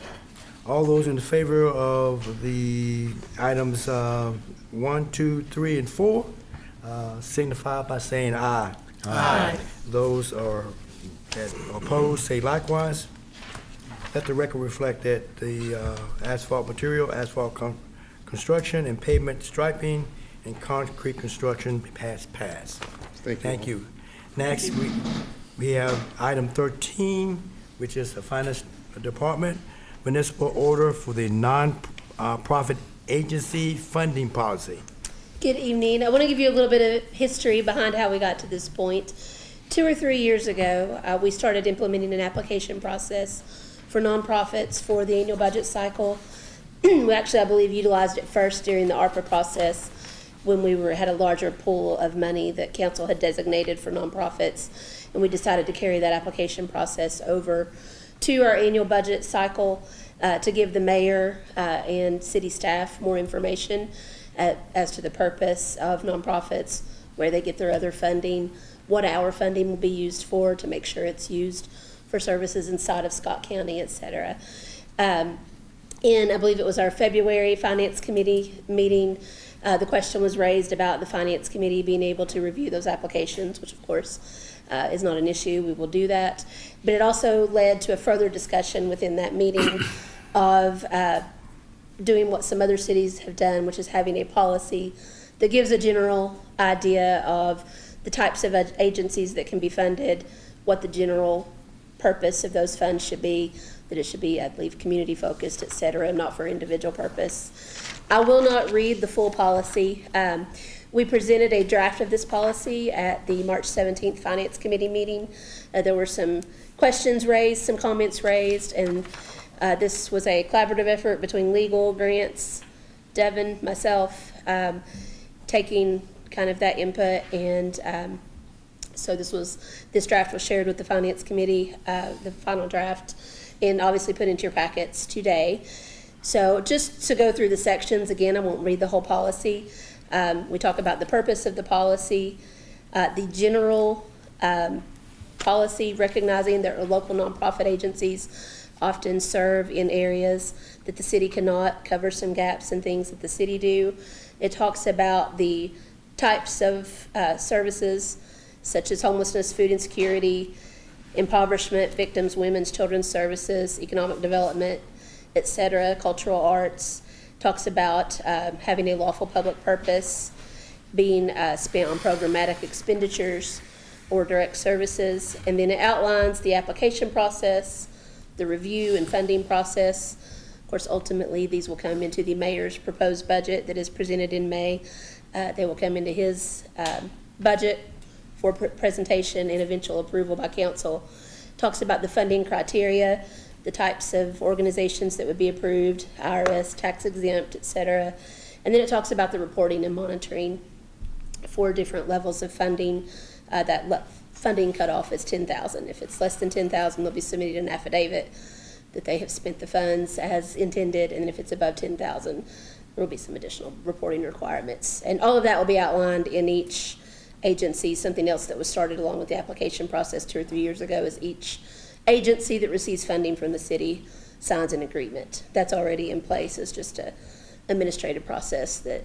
All those in favor of the items 1, 2, 3, and 4 signify by saying aye. Aye. Those that are opposed, say likewise. Let the record reflect that the asphalt material, construction, and pavement striping, and concrete construction pass. Thank you. Next, we have item 13, which is the Finance Department municipal order for the non-profit agency funding policy. Good evening. I want to give you a little bit of history behind how we got to this point. 2 or 3 years ago, we started implementing an application process for nonprofits for the annual budget cycle. We actually, I believe, utilized it first during the ARPA process when we had a larger pool of money that council had designated for nonprofits, and we decided to carry that application process over to our annual budget cycle to give the mayor and city staff more information as to the purpose of nonprofits, where they get their other funding, what our funding will be used for to make sure it's used for services inside of Scott County, et cetera. In, I believe it was our February Finance Committee meeting, the question was raised about the Finance Committee being able to review those applications, which of course is not an issue. We will do that. But it also led to a further discussion within that meeting of doing what some other cities have done, which is having a policy that gives a general idea of the types of agencies that can be funded, what the general purpose of those funds should be, that it should be, I believe, community focused, et cetera, not for individual purpose. I will not read the full policy. We presented a draft of this policy at the March 17th Finance Committee meeting. There were some questions raised, some comments raised, and this was a collaborative effort between legal, grants, Devin, myself, taking kind of that input, and so this draft was shared with the Finance Committee, the final draft, and obviously put into your packets today. So just to go through the sections, again, I won't read the whole policy. We talk about the purpose of the policy, the general policy recognizing that local nonprofit agencies often serve in areas that the city cannot, cover some gaps and things that the city do. It talks about the types of services such as homelessness, food insecurity, impoverishment, victims, women's, children's services, economic development, etc., cultural arts. Talks about having a lawful public purpose, being spent on programmatic expenditures or direct services, and then it outlines the application process, the review and funding process. Of course, ultimately, these will come into the mayor's proposed budget that is presented in May. They will come into his budget for presentation and eventual approval by council. Talks about the funding criteria, the types of organizations that would be approved, IRS, tax exempt, et cetera. And then it talks about the reporting and monitoring for different levels of funding. That funding cutoff is $10,000. If it's less than $10,000, they'll be submitting an affidavit that they have spent the funds as intended, and then if it's above $10,000, there will be some additional reporting requirements. And all of that will be outlined in each agency. Something else that was started along with the application process 2 or 3 years ago is each agency that receives funding from the city signs an agreement. That's already in place. It's just an administrative process that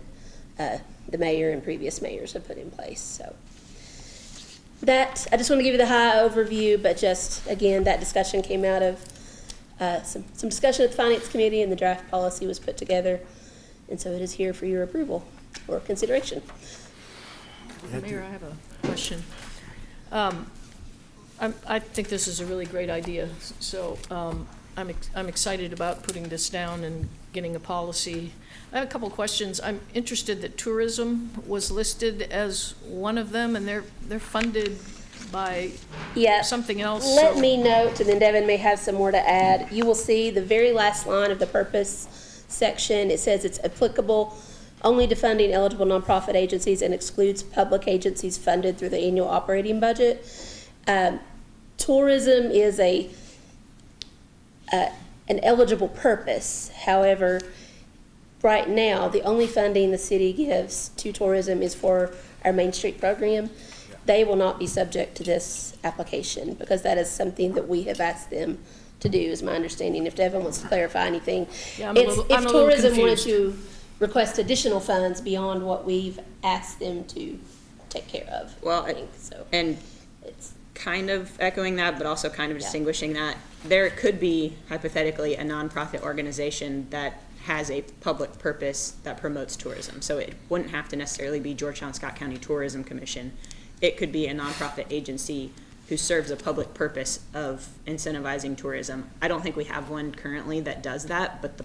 the mayor and previous mayors have put in place. So that, I just want to give you the high overview, but just, again, that discussion came out of some discussion at the Finance Committee, and the draft policy was put together, and so it is here for your approval or consideration. Mayor, I have a question. I think this is a really great idea, so I'm excited about putting this down and getting a policy. I have a couple of questions. I'm interested that tourism was listed as one of them, and they're funded by Yeah. something else. Let so- me note, and then Devin may have some more to add. You will see the very last line of the purpose section. It says it's applicable only to funding eligible nonprofit agencies and excludes public agencies funded through the annual operating budget. Tourism is an eligible purpose. However, right now, the only funding the city gives to tourism is for our Main Street program. They will not be subject to this application because that is something that we have asked them to do, is my understanding. If Devin wants to clarify anything. Yeah, I'm a little If tourism wanted confused. to request additional funds beyond what we've asked them to take care of. Well, I think so. And It's, kind of echoing that, but also kind of distinguishing that, there could be hypothetically a nonprofit organization that has a public purpose that promotes tourism. So it wouldn't have to necessarily be Georgetown Scott County Tourism Commission. It could be a nonprofit agency who serves a public purpose of incentivizing tourism. I don't think we have one currently that does that, but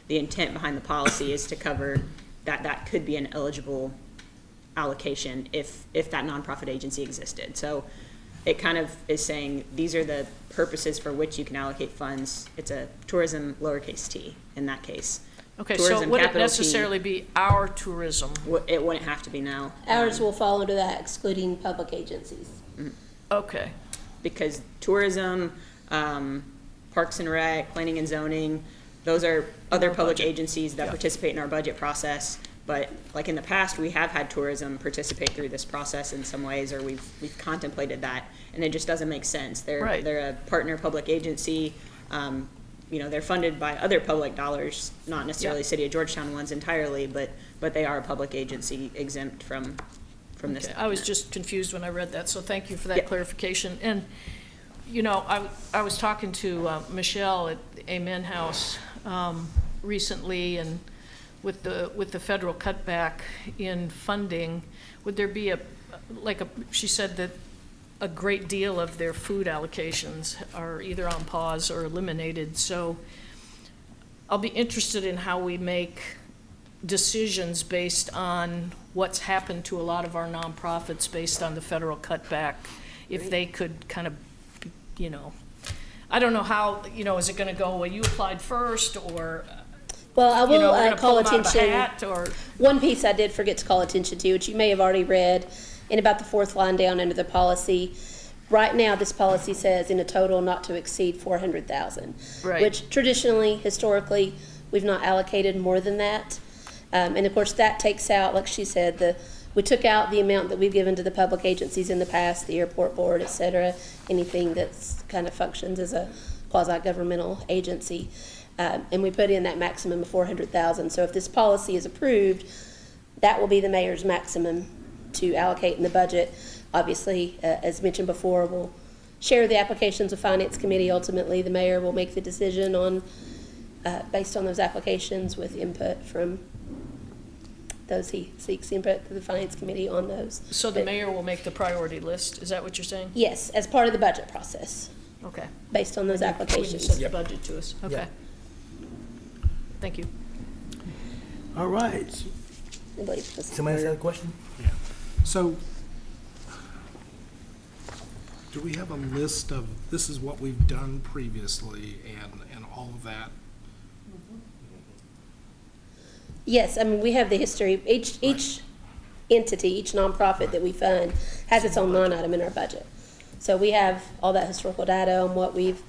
the intent behind the policy is to cover that could be an eligible allocation if that nonprofit agency existed. So it kind of is saying these are the purposes for which you can allocate funds. It's a tourism lowercase t in that case. Okay, so Tourism, would it capital T. necessarily be our tourism? It wouldn't have to be now. ours will fall under that, excluding public agencies. Okay. Because tourism, Parks and Rec, Planning and Zoning, those are other public agencies that participate in our budget process. But like in the past, we have had tourism participate through this process in some ways, or we've contemplated that, and it just doesn't make sense. They're a partner public agency. They're funded by other public dollars, not necessarily City of Georgetown ones entirely, but they are a public agency exempt from this. Okay, I was just confused when I read that, so thank you for that clarification. And, I was talking to Michelle at the Amen House recently, and with the federal cutback in funding, would there be she said that a great deal of their food allocations are either on pause or eliminated. So I'll be interested in how we make decisions based on what's happened to a lot of our nonprofits based on the federal cutback. If they could kind of, I don't know how, is it going to go, well, you applied first, or Well, I will we're gonna call pull 'em out of the attention, hat, or one piece I did forget to call attention to, which you may have already read, in about the fourth line down under the policy. Right now, this policy says in a total not to exceed 400,000. Right. Which traditionally, historically, we've not allocated more than that. And of course, that takes out, like she said, we took out the amount that we've given to the public agencies in the past, the airport board, et cetera, anything that's kind of functions as a quasi-governmental agency. And we put in that maximum of 400,000. So if this policy is approved, that will be the mayor's maximum to allocate in the budget. Obviously, as mentioned before, we'll share the applications with Finance Committee. Ultimately, the mayor will make the decision on, based on those applications with input from those he seeks input to the Finance Committee on those. so the mayor will make the priority list, is that what you're saying? Yes, as part of the budget process, Okay. based on those When you applications. send the budget to us, okay. Thank you. All right. Anybody else? Somebody else have a question? So, do we have a list of, this is what we've done previously and all of that? Yes, I mean, we have the history. Each entity, each nonprofit that we fund has its own line item in our budget. So we have all that historical data on what we've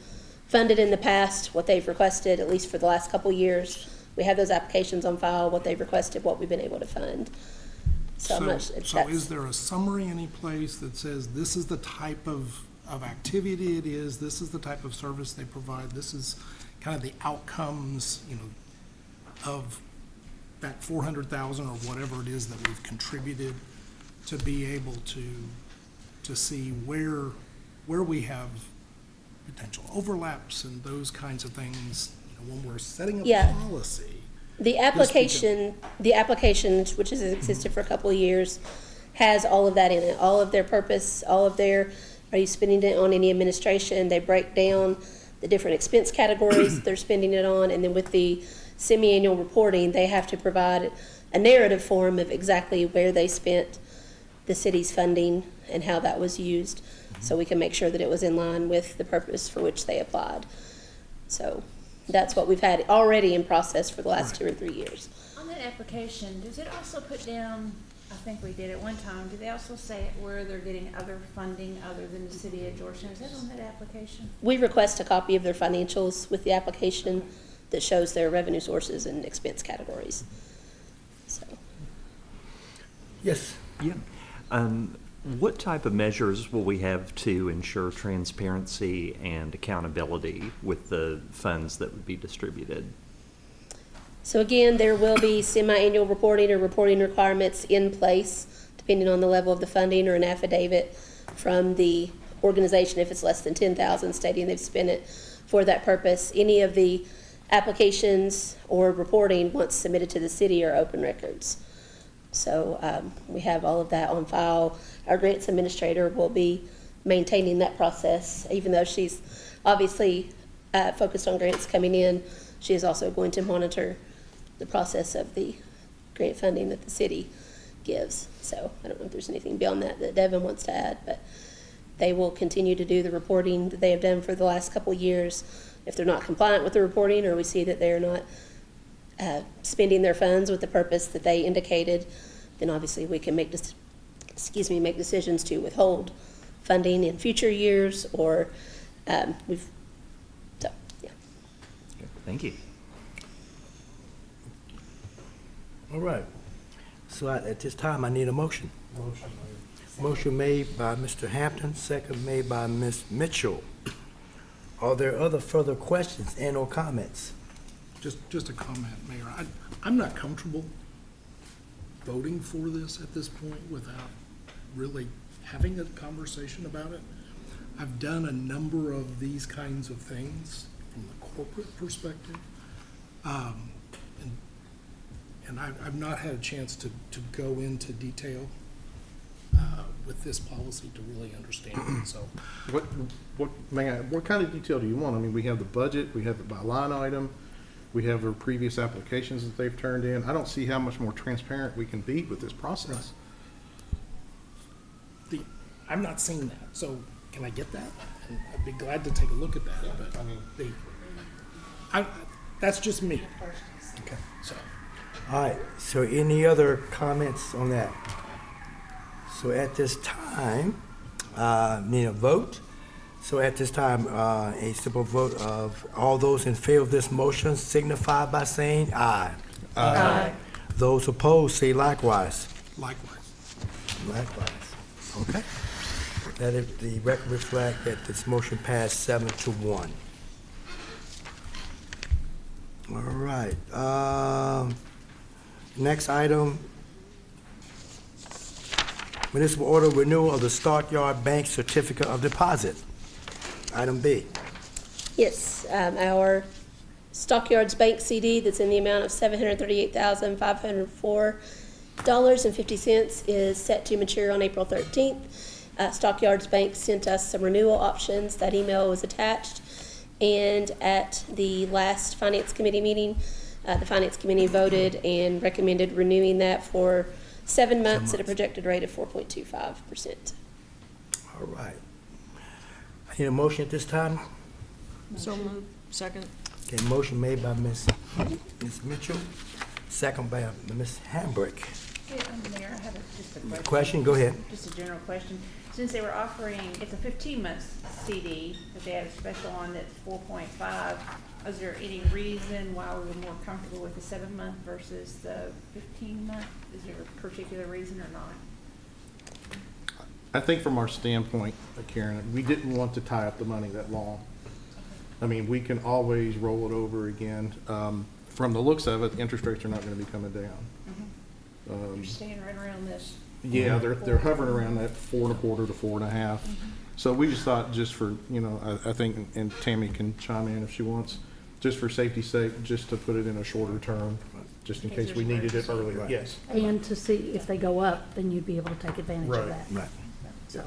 funded in the past, what they've requested, at least for the last couple years. We have those applications on file, what they've requested, what we've been able to fund. So Is there a summary any place that says this is the type of activity it is, this is the type of service they provide, this is kind of the outcomes, of that 400,000 or whatever it is that we've contributed, to be able to see where we have potential overlaps and those kinds of things, when we're setting a policy? The application, which has existed for a couple of years, has all of that in it, all of their purpose, all of their, are you spending it on any administration? They break down the different expense categories that they're spending it on, and then with the semi-annual reporting, they have to provide a narrative form of exactly where they spent the city's funding and how that was used. so we can make sure that it was in line with the purpose for which they applied. So that's what we've had already in process for the last 2 or 3 years. On that application, does it also put down, I think we did at one time, do they also say where they're getting other funding other than the city of Georgetown? Is that on that application? We request a copy of their financials with the application that shows their revenue sources and expense categories. So, Yes. Yeah. What type of measures will we have to ensure transparency and accountability with the funds that would be distributed? so again, there will be semi-annual reporting or reporting requirements in place, depending on the level of the funding, or an affidavit from the organization if it's less than 10,000 stating they've spent it for that purpose. Any of the applications or reporting once submitted to the city are open records. So we have all of that on file. Our grants administrator will be maintaining that process, even though she's obviously focused on grants coming in. She is also going to monitor the process of the grant funding that the city gives. So I don't know if there's anything beyond that that Devin wants to add, but they will continue to do the reporting that they have done for the last couple of years. If they're not compliant with the reporting, or we see that they're not spending their funds with the purpose that they indicated, then obviously we can make decisions to withhold funding in future years, or yeah. Okay, thank you. All right. So at this time, I need a motion. Motion made by Mr. Hampton, second made by Ms. Mitchell. Are there other further questions and/or comments? Just a comment, Mayor. I'm not comfortable voting for this at this point without really having a conversation about it. I've done a number of these kinds of things from the corporate perspective. And I've not had a chance to go into detail with this policy to really understand it, so. What kind of detail do you want? I mean, we have the budget, we have it by line item, we have our previous applications that they've turned in. I don't see how much more transparent we can be with this process. I'm not seeing that, so can I get that? And I'd be glad to take a look at that, but that's just me. Okay. So. All right, so any other comments on that? So at this time, need a vote. So at this time, a simple vote of all those in favor of this motion signify by saying aye. Aye. Those opposed say likewise. Likewise. Likewise. Okay. Let the record reflect that this motion passed 7-1. All right. Next item, municipal order renewal of the Stockyard Bank Certificate of Deposit. Item B. Yes, our Stockyards Bank CD that's in the amount of $738,504.50 is set to mature on April 13th. Stockyards Bank sent us some renewal options. That email was attached. And at the last Finance Committee meeting, the Finance Committee voted and recommended renewing that for 7 months at a projected rate of 4.25%. All right. I need a motion at this time. So moved. Second. Okay, motion made by Ms. Mitchell, second by Ms. Hambrick. Hey, Mayor, I have just a question. Question, go ahead. Just a general question. Since they were offering, it's a 15-month CD that they had a special on that's 4.5, is there any reason why we were more comfortable with the 7-month versus the 15-month? Is there a particular reason or not? I think from our standpoint, Karen, we didn't want to tie up the money that long. I mean, we can always roll it over again. From the looks of it, the interest rates are not going to be coming down. You're staying right around this. Yeah, they're hovering around that 4.25 to 4.5. So we just thought, just for, I think, and Tammy can chime in if she wants, just for safety's sake, just to put it in a shorter term, just in case we needed it earlier. Right. Yes. And to see if they go up, then you'd be able to take advantage of that. Right. So.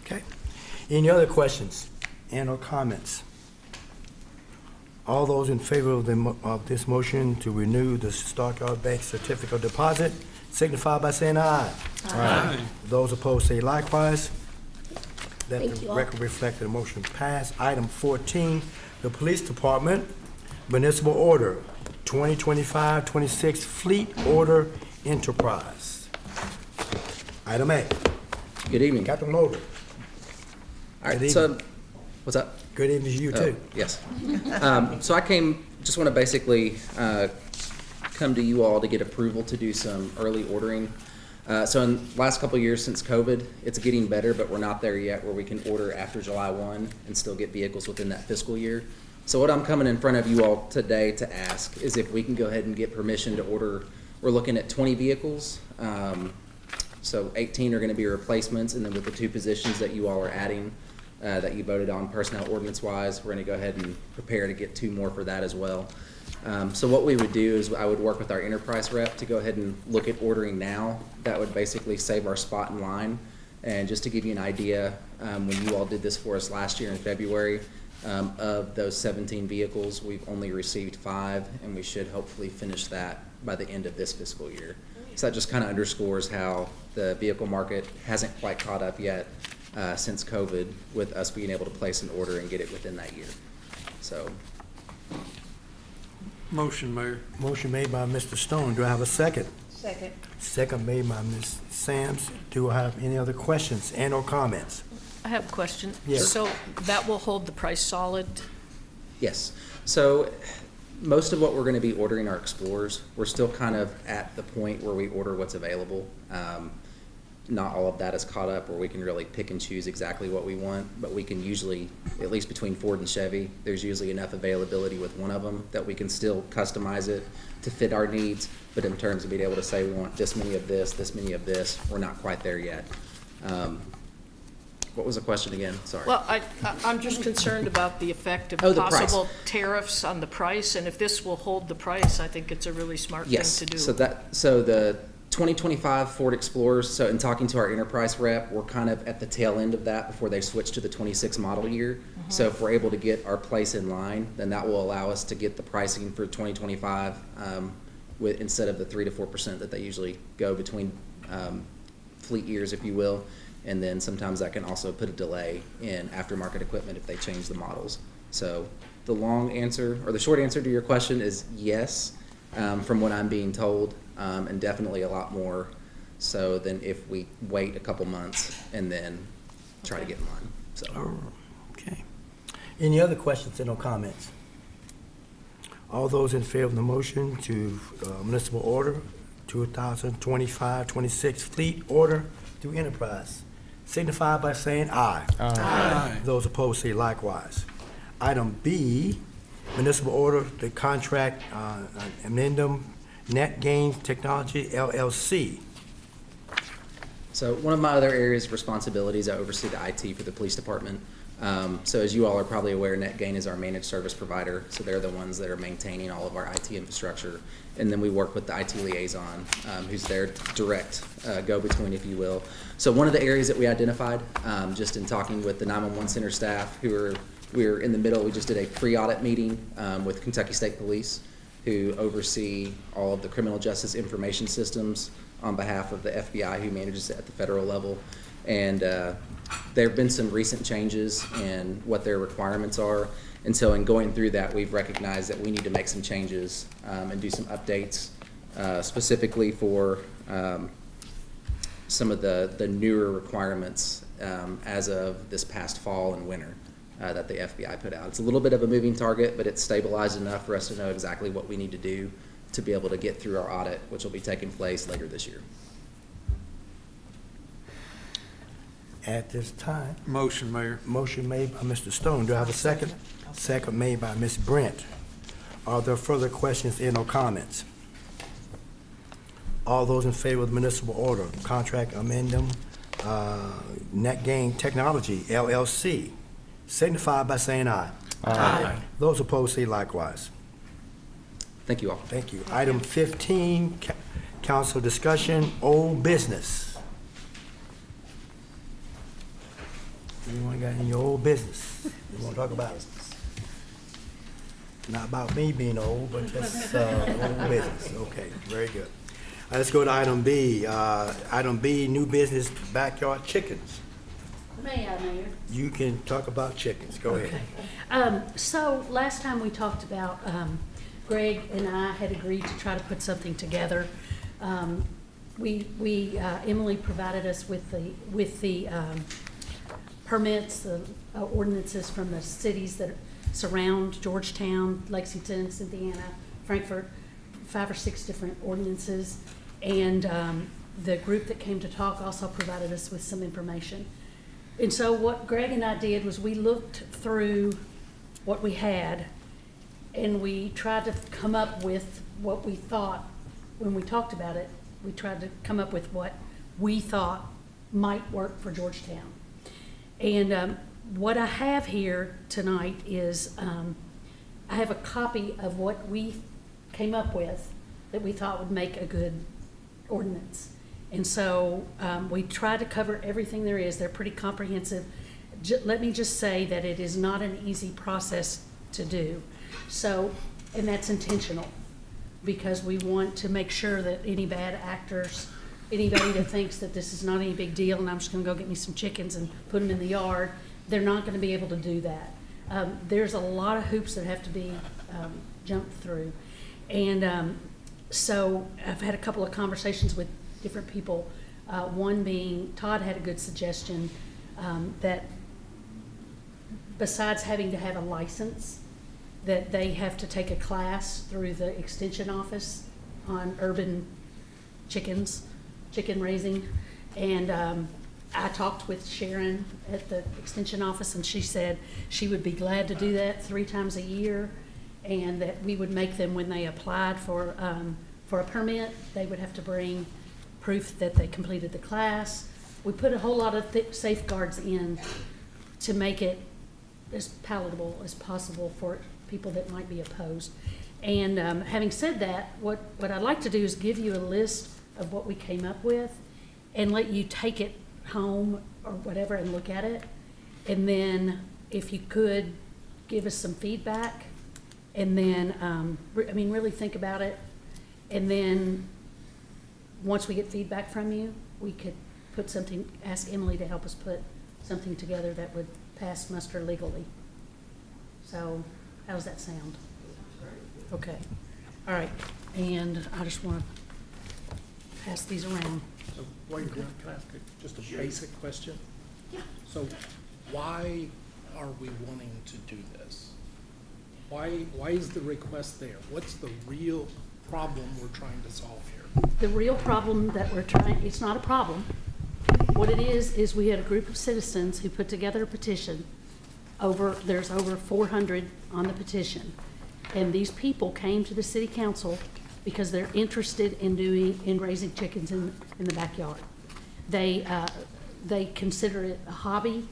Okay. Any other questions and/or comments? All those in favor of this motion to renew the Stockyard Bank Certificate of Deposit signify by saying aye. Aye. Those opposed say likewise. Let Thank the you all. record reflect that the motion passed. Item 14, the Police Department Municipal Order 2025-26 Fleet Order Enterprise. Item A. Good evening. Captain Mulder. All right, Good so, evening. what's up? Good evening to you, too. Yes. So I just want to basically come to you all to get approval to do some early ordering. So in the last couple of years since COVID, it's getting better, but we're not there yet where we can order after July 1 and still get vehicles within that fiscal year. So what I'm coming in front of you all today to ask is if we can go ahead and get permission to order. We're looking at 20 vehicles. So 18 are going to be replacements, and then with the 2 positions that you all are adding that you voted on personnel ordinance-wise, we're going to go ahead and prepare to get 2 more for that as well. So what we would do is I would work with our enterprise rep to go ahead and look at ordering now. That would basically save our spot in line. And just to give you an idea, when you all did this for us last year in February, of those 17 vehicles, we've only received 5, and we should hopefully finish that by the end of this fiscal year. So that just kind of underscores how the vehicle market hasn't quite caught up yet since COVID, with us being able to place an order and get it within that year. So. Motion, Mayor. Motion made by Mr. Stone. Do I have a second? Second. Second made by Ms. Sams. Do I have any other questions and or comments? I have a question. Yes. So that will hold the price solid? Yes. So most of what we're going to be ordering are Explorers. We're still kind of at the point where we order what's available. Not all of that is caught up where we can really pick and choose exactly what we want, but we can usually, at least between Ford and Chevy, there's usually enough availability with one of them that we can still customize it to fit our needs. But in terms of being able to say we want this many of this many of this, we're not quite there yet. What was the question again? Sorry. Well, I'm just concerned about the effect of the price. possible tariffs on the price, and if this will hold the price, I think it's a really smart thing to do. So the 2025 Ford Explorers, so in talking to our enterprise rep, we're kind of at the tail end of that before they switch to the 26 model year. So if we're able to get our place in line, then that will allow us to get the pricing for 2025 with instead of the 3 to 4% that they usually go between fleet years, if you will. And then sometimes that can also put a delay in aftermarket equipment if they change the models. So the short answer to your question is yes, from what I'm being told, and definitely a lot more so than if we wait a couple months and then try to get in line. So. Okay. Any other questions and or comments? All those in favor of the motion to municipal order 2025-26 fleet order through enterprise signify by saying aye. Aye. Those opposed say likewise. Item B, municipal order, the contract amendum Net Gain Technology LLC. So one of my other areas of responsibilities, I oversee the IT for the police department. So as you all are probably aware, NetGain is our managed service provider. So they're the ones that are maintaining all of our IT infrastructure. And then we work with the IT liaison, who's their direct go-between, if you will. So one of the areas that we identified, just in talking with the 911 center staff, we're in the middle, we just did a pre-audit meeting with Kentucky State Police, who oversee all of the criminal justice information systems on behalf of the FBI, who manages it at the federal level. And there have been some recent changes in what their requirements are. And so in going through that, we've recognized that we need to make some changes and do some updates specifically for some of the newer requirements as of this past fall and winter that the FBI put out. It's a little bit of a moving target, but it's stabilized enough for us to know exactly what we need to do to be able to get through our audit, which will be taking place later this year. At this time. Motion, Mayor. Motion made by Mr. Stone. Do I have a second? Second made by Ms. Brent. Are there further questions and or comments? All those in favor of the municipal order, contract amendum, Net Gain Technology, LLC, signify by saying aye. Aye. Those opposed say likewise. Thank you all. Thank you. Item 15, council discussion, old business. Anyone got any old business you want to talk about? Not about me being old, but just old business. Okay, very good. Let's go to item B. Item B, new business, backyard chickens. May I Mayor. You can talk about chickens. Go ahead. So last time we talked about, Greg and I had agreed to try to put something together. Emily provided us with the permits, the ordinances from the cities that surround Georgetown, Lexington, Cynthiana, Frankfort, 5 or 6 different ordinances. And the group that came to talk also provided us with some information. And so what Greg and I did was we looked through what we had and we tried to come up with what we thought, when we talked about it, we tried to come up with what we thought might work for Georgetown. And what I have here tonight is I have a copy of what we came up with that we thought would make a good ordinance. And so we try to cover everything there is. They're pretty comprehensive. Let me just say that it is not an easy process to do. So, and that's intentional, because we want to make sure that any bad actors, anybody that thinks that this is not any big deal and I'm just gonna go get me some chickens and put them in the yard, they're not gonna be able to do that. There's a lot of hoops that have to be jumped through. And so I've had a couple of conversations with different people. One being, Todd had a good suggestion that besides having to have a license, that they have to take a class through the extension office on urban chicken raising. And I talked with Sharon at the extension office, and she said she would be glad to do that 3 times a year, and that we would make them, when they applied for a permit, they would have to bring proof that they completed the class. We put a whole lot of safeguards in to make it as palatable as possible for people that might be opposed. And having said that, what I'd like to do is give you a list of what we came up with and let you take it home or whatever and look at it. And then if you could give us some feedback, and then, really think about it. And then once we get feedback from you, we could put something, ask Emily to help us put something together that would pass muster legally. So how does that sound? Okay. All right. And I just want to pass these around. So while you're doing, can I ask just a basic question? Yeah. So why are we wanting to do this? Why is the request there? What's the real problem we're trying to solve here? The real problem that we're trying, it's not a problem. What it is we had a group of citizens who put together a petition. There's over 400 on the petition. And these people came to the city council because they're interested in raising chickens in the backyard. They consider it a hobby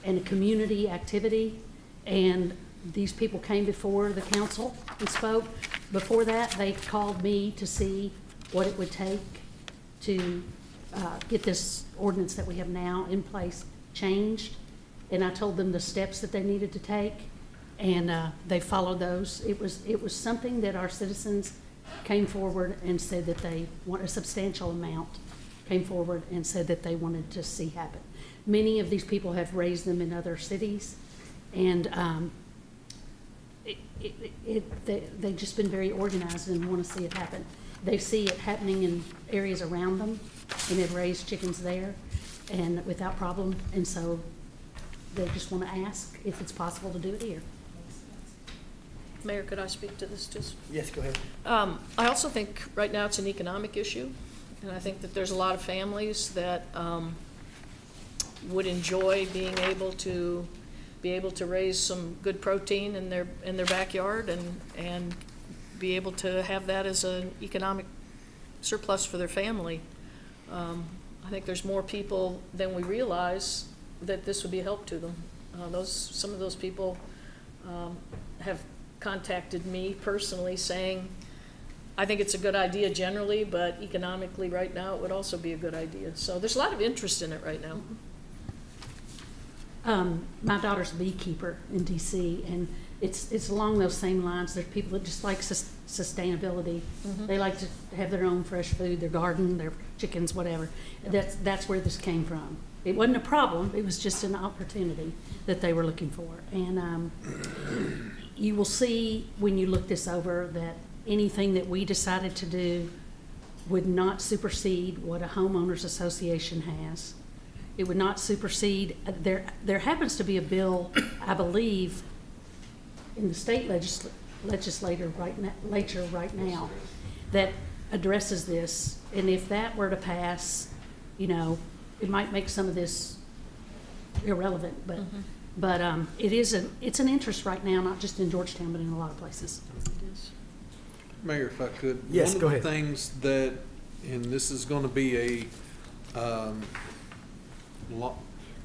and a community activity, and these people came before the council and spoke. Before that, they called me to see what it would take to get this ordinance that we have now in place changed. And I told them the steps that they needed to take, and they followed those. It was something that our citizens came forward and said that they want a substantial amount, came forward and said that they wanted to see happen. Many of these people have raised them in other cities, and they've just been very organized and want to see it happen. They see it happening in areas around them, and they've raised chickens there and without problem, and so they just want to ask if it's possible to do it here. Mayor, could I speak to this just? Yes, go ahead. I also think right now it's an economic issue, and I think that there's a lot of families that would enjoy being able to raise some good protein in their backyard and be able to have that as an economic surplus for their family. I think there's more people than we realize that this would be a help to them. Some of those people have contacted me personally saying, I think it's a good idea generally, but economically right now it would also be a good idea. So there's a lot of interest in it right now. My daughter's a beekeeper in DC, and it's along those same lines. There's people that just like sustainability. Mhm. They like to have their own fresh food, their garden, their chickens, whatever. That's where this came from. it wasn't a problem, it was just an opportunity that they were looking for. And you will see when you look this over that anything that we decided to do would not supersede what a homeowners association has. It would not supersede, there happens to be a bill, I believe, in the state legislature right now that addresses this. And if that were to pass, you know, it might make some of this irrelevant, but it's an interest right now, not just in Georgetown, but in a lot of places. Mayor, if I could. Yes, go ahead. One of the things that, and this is going to be a kind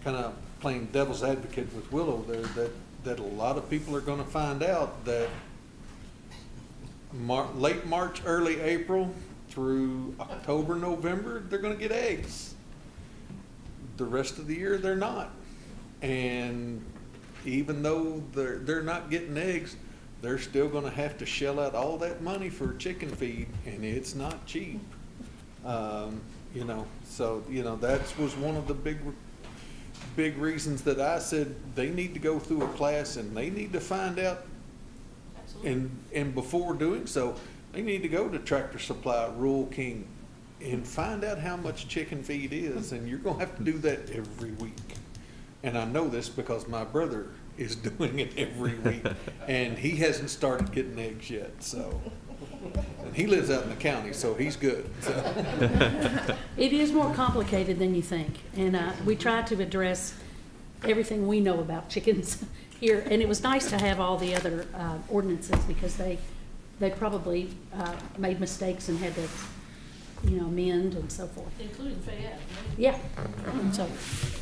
of playing devil's advocate with Willow there, that a lot of people are going to find out that late March, early April through October, November, they're going to get eggs. The rest of the year, they're not. And even though they're not getting eggs, they're still going to have to shell out all that money for chicken feed, and it's not cheap. You know, so, you know, that was one of the big reasons that I said they need to go through a class and they need to find out. And before doing so, they need to go to Tractor Supply, Rural King, and find out how much chicken feed is. And you're going to have to do that every week. And I know this because my brother is doing it every week, and he hasn't started getting eggs yet. So, and he lives out in the county, so he's good. So. It is more complicated than you think, and we try to address everything we know about chickens here. And it was nice to have all the other ordinances because they probably made mistakes and had to, you know, amend and so forth. Including Fayette. Yeah. So.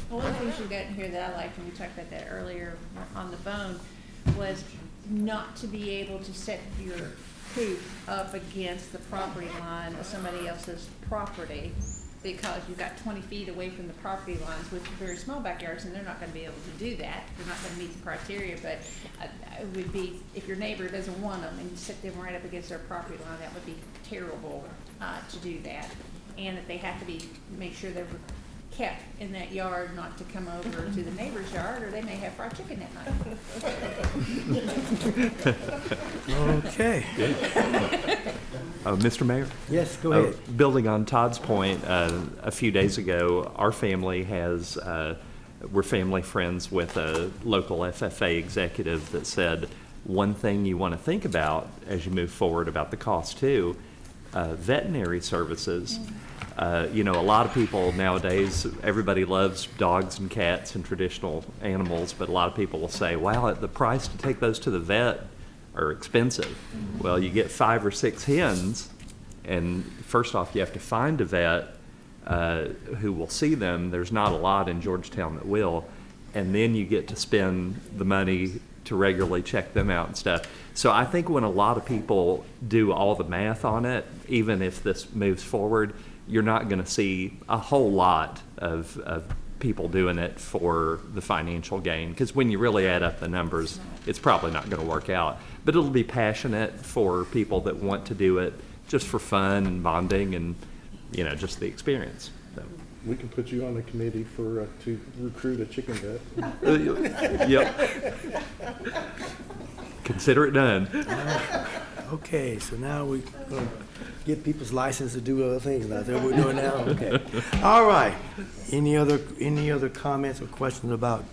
One of the things you got in here that I liked, and we talked about that earlier on the phone, was not to be able to set your coop up against the property line of somebody else's property because you've got 20 feet away from the property lines with very small backyards, and they're not going to be able to do that. They're not going to meet the criteria, but it would be, if your neighbor doesn't want them and you set them right up against their property line, that would be terrible to do that. And that they have to make sure they're kept in that yard, not to come over to the neighbor's yard, or they may have fried chicken that night. Okay. Mr. Mayor? Yes, go ahead. Building on Todd's point, a few days ago, our family has, we're family friends with a local FFA executive that said, one thing you want to think about as you move forward about the cost too, veterinary services. You know, a lot of people nowadays, everybody loves dogs and cats and traditional animals, but a lot of people will say, wow, the price to take those to the vet are expensive. Well, you get 5 or 6 hens, and first off, you have to find a vet who will see them. There's not a lot in Georgetown that will. And then you get to spend the money to regularly check them out and stuff. So I think when a lot of people do all the math on it, even if this moves forward, you're not going to see a whole lot of people doing it for the financial gain. Because when you really add up the numbers, it's probably not going to work out. But it'll be passionate for people that want to do it just for fun and bonding and, you know, just the experience. So. We can put you on the committee for to recruit a chicken vet. Yep. Consider it done. Okay, so now we're going to get people's license to do other things. Now, that we're doing now. Okay. All right. Any other comments or questions about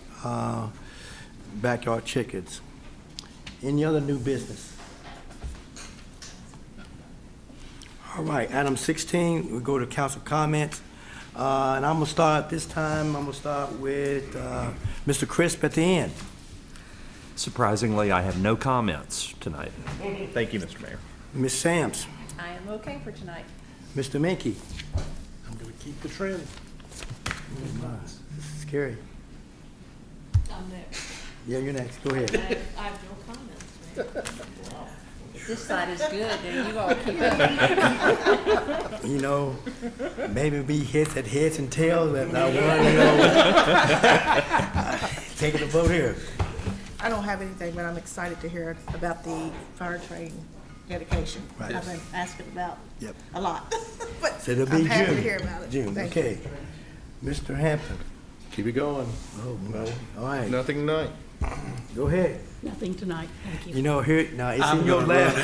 backyard chickens? Any other new business? All right. Item 16. We go to council comments. And I'm going to start this time. I'm going to start with Mr. Crisp at the end. Surprisingly, I have no comments tonight. Thank you, Mr. Mayor. Ms. Sams. I am okay for tonight. Mr. Minky. I'm going to keep the trend. Oh, my. This is scary. I'm next. Yeah, you're next. Go ahead. I have no comments. This side is good, and you all keep it. You know, maybe we hit at heads and tails, but not one, you know. Taking the vote here. I don't have anything, but I'm excited to hear about the fire train dedication. Right. I've been asking about Yep. a lot. But So it'll I'm be happy June. to hear about it. June, Thank okay. you. Mr. Hampton. Keep it going. Oh, no. All right, Nothing tonight. go ahead. Nothing tonight, thank you. You know, here, now, it's I'm in your gonna lap.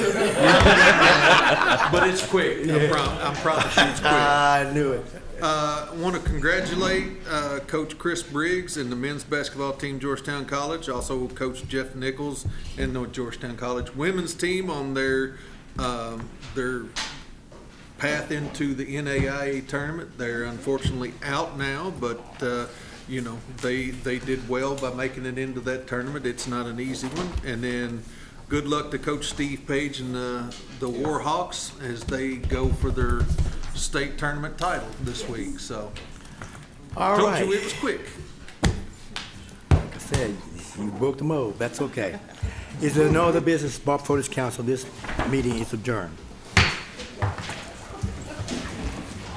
But it's quick. I promise you it's quick. I knew it. I want to congratulate Coach Chris Briggs and the men's basketball team, Georgetown College. Also, Coach Jeff Nichols and the Georgetown College women's team on their path into the NAIA tournament. They're unfortunately out now, but you know, they did well by making it into that tournament. It's not an easy one. And then good luck to Coach Steve Page and the Warhawks as they go for their state tournament title this week. So, All told right. you it was quick. Like I said, you broke the mold. That's okay. Is there no other business brought before this council? This meeting is adjourned.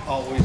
Always.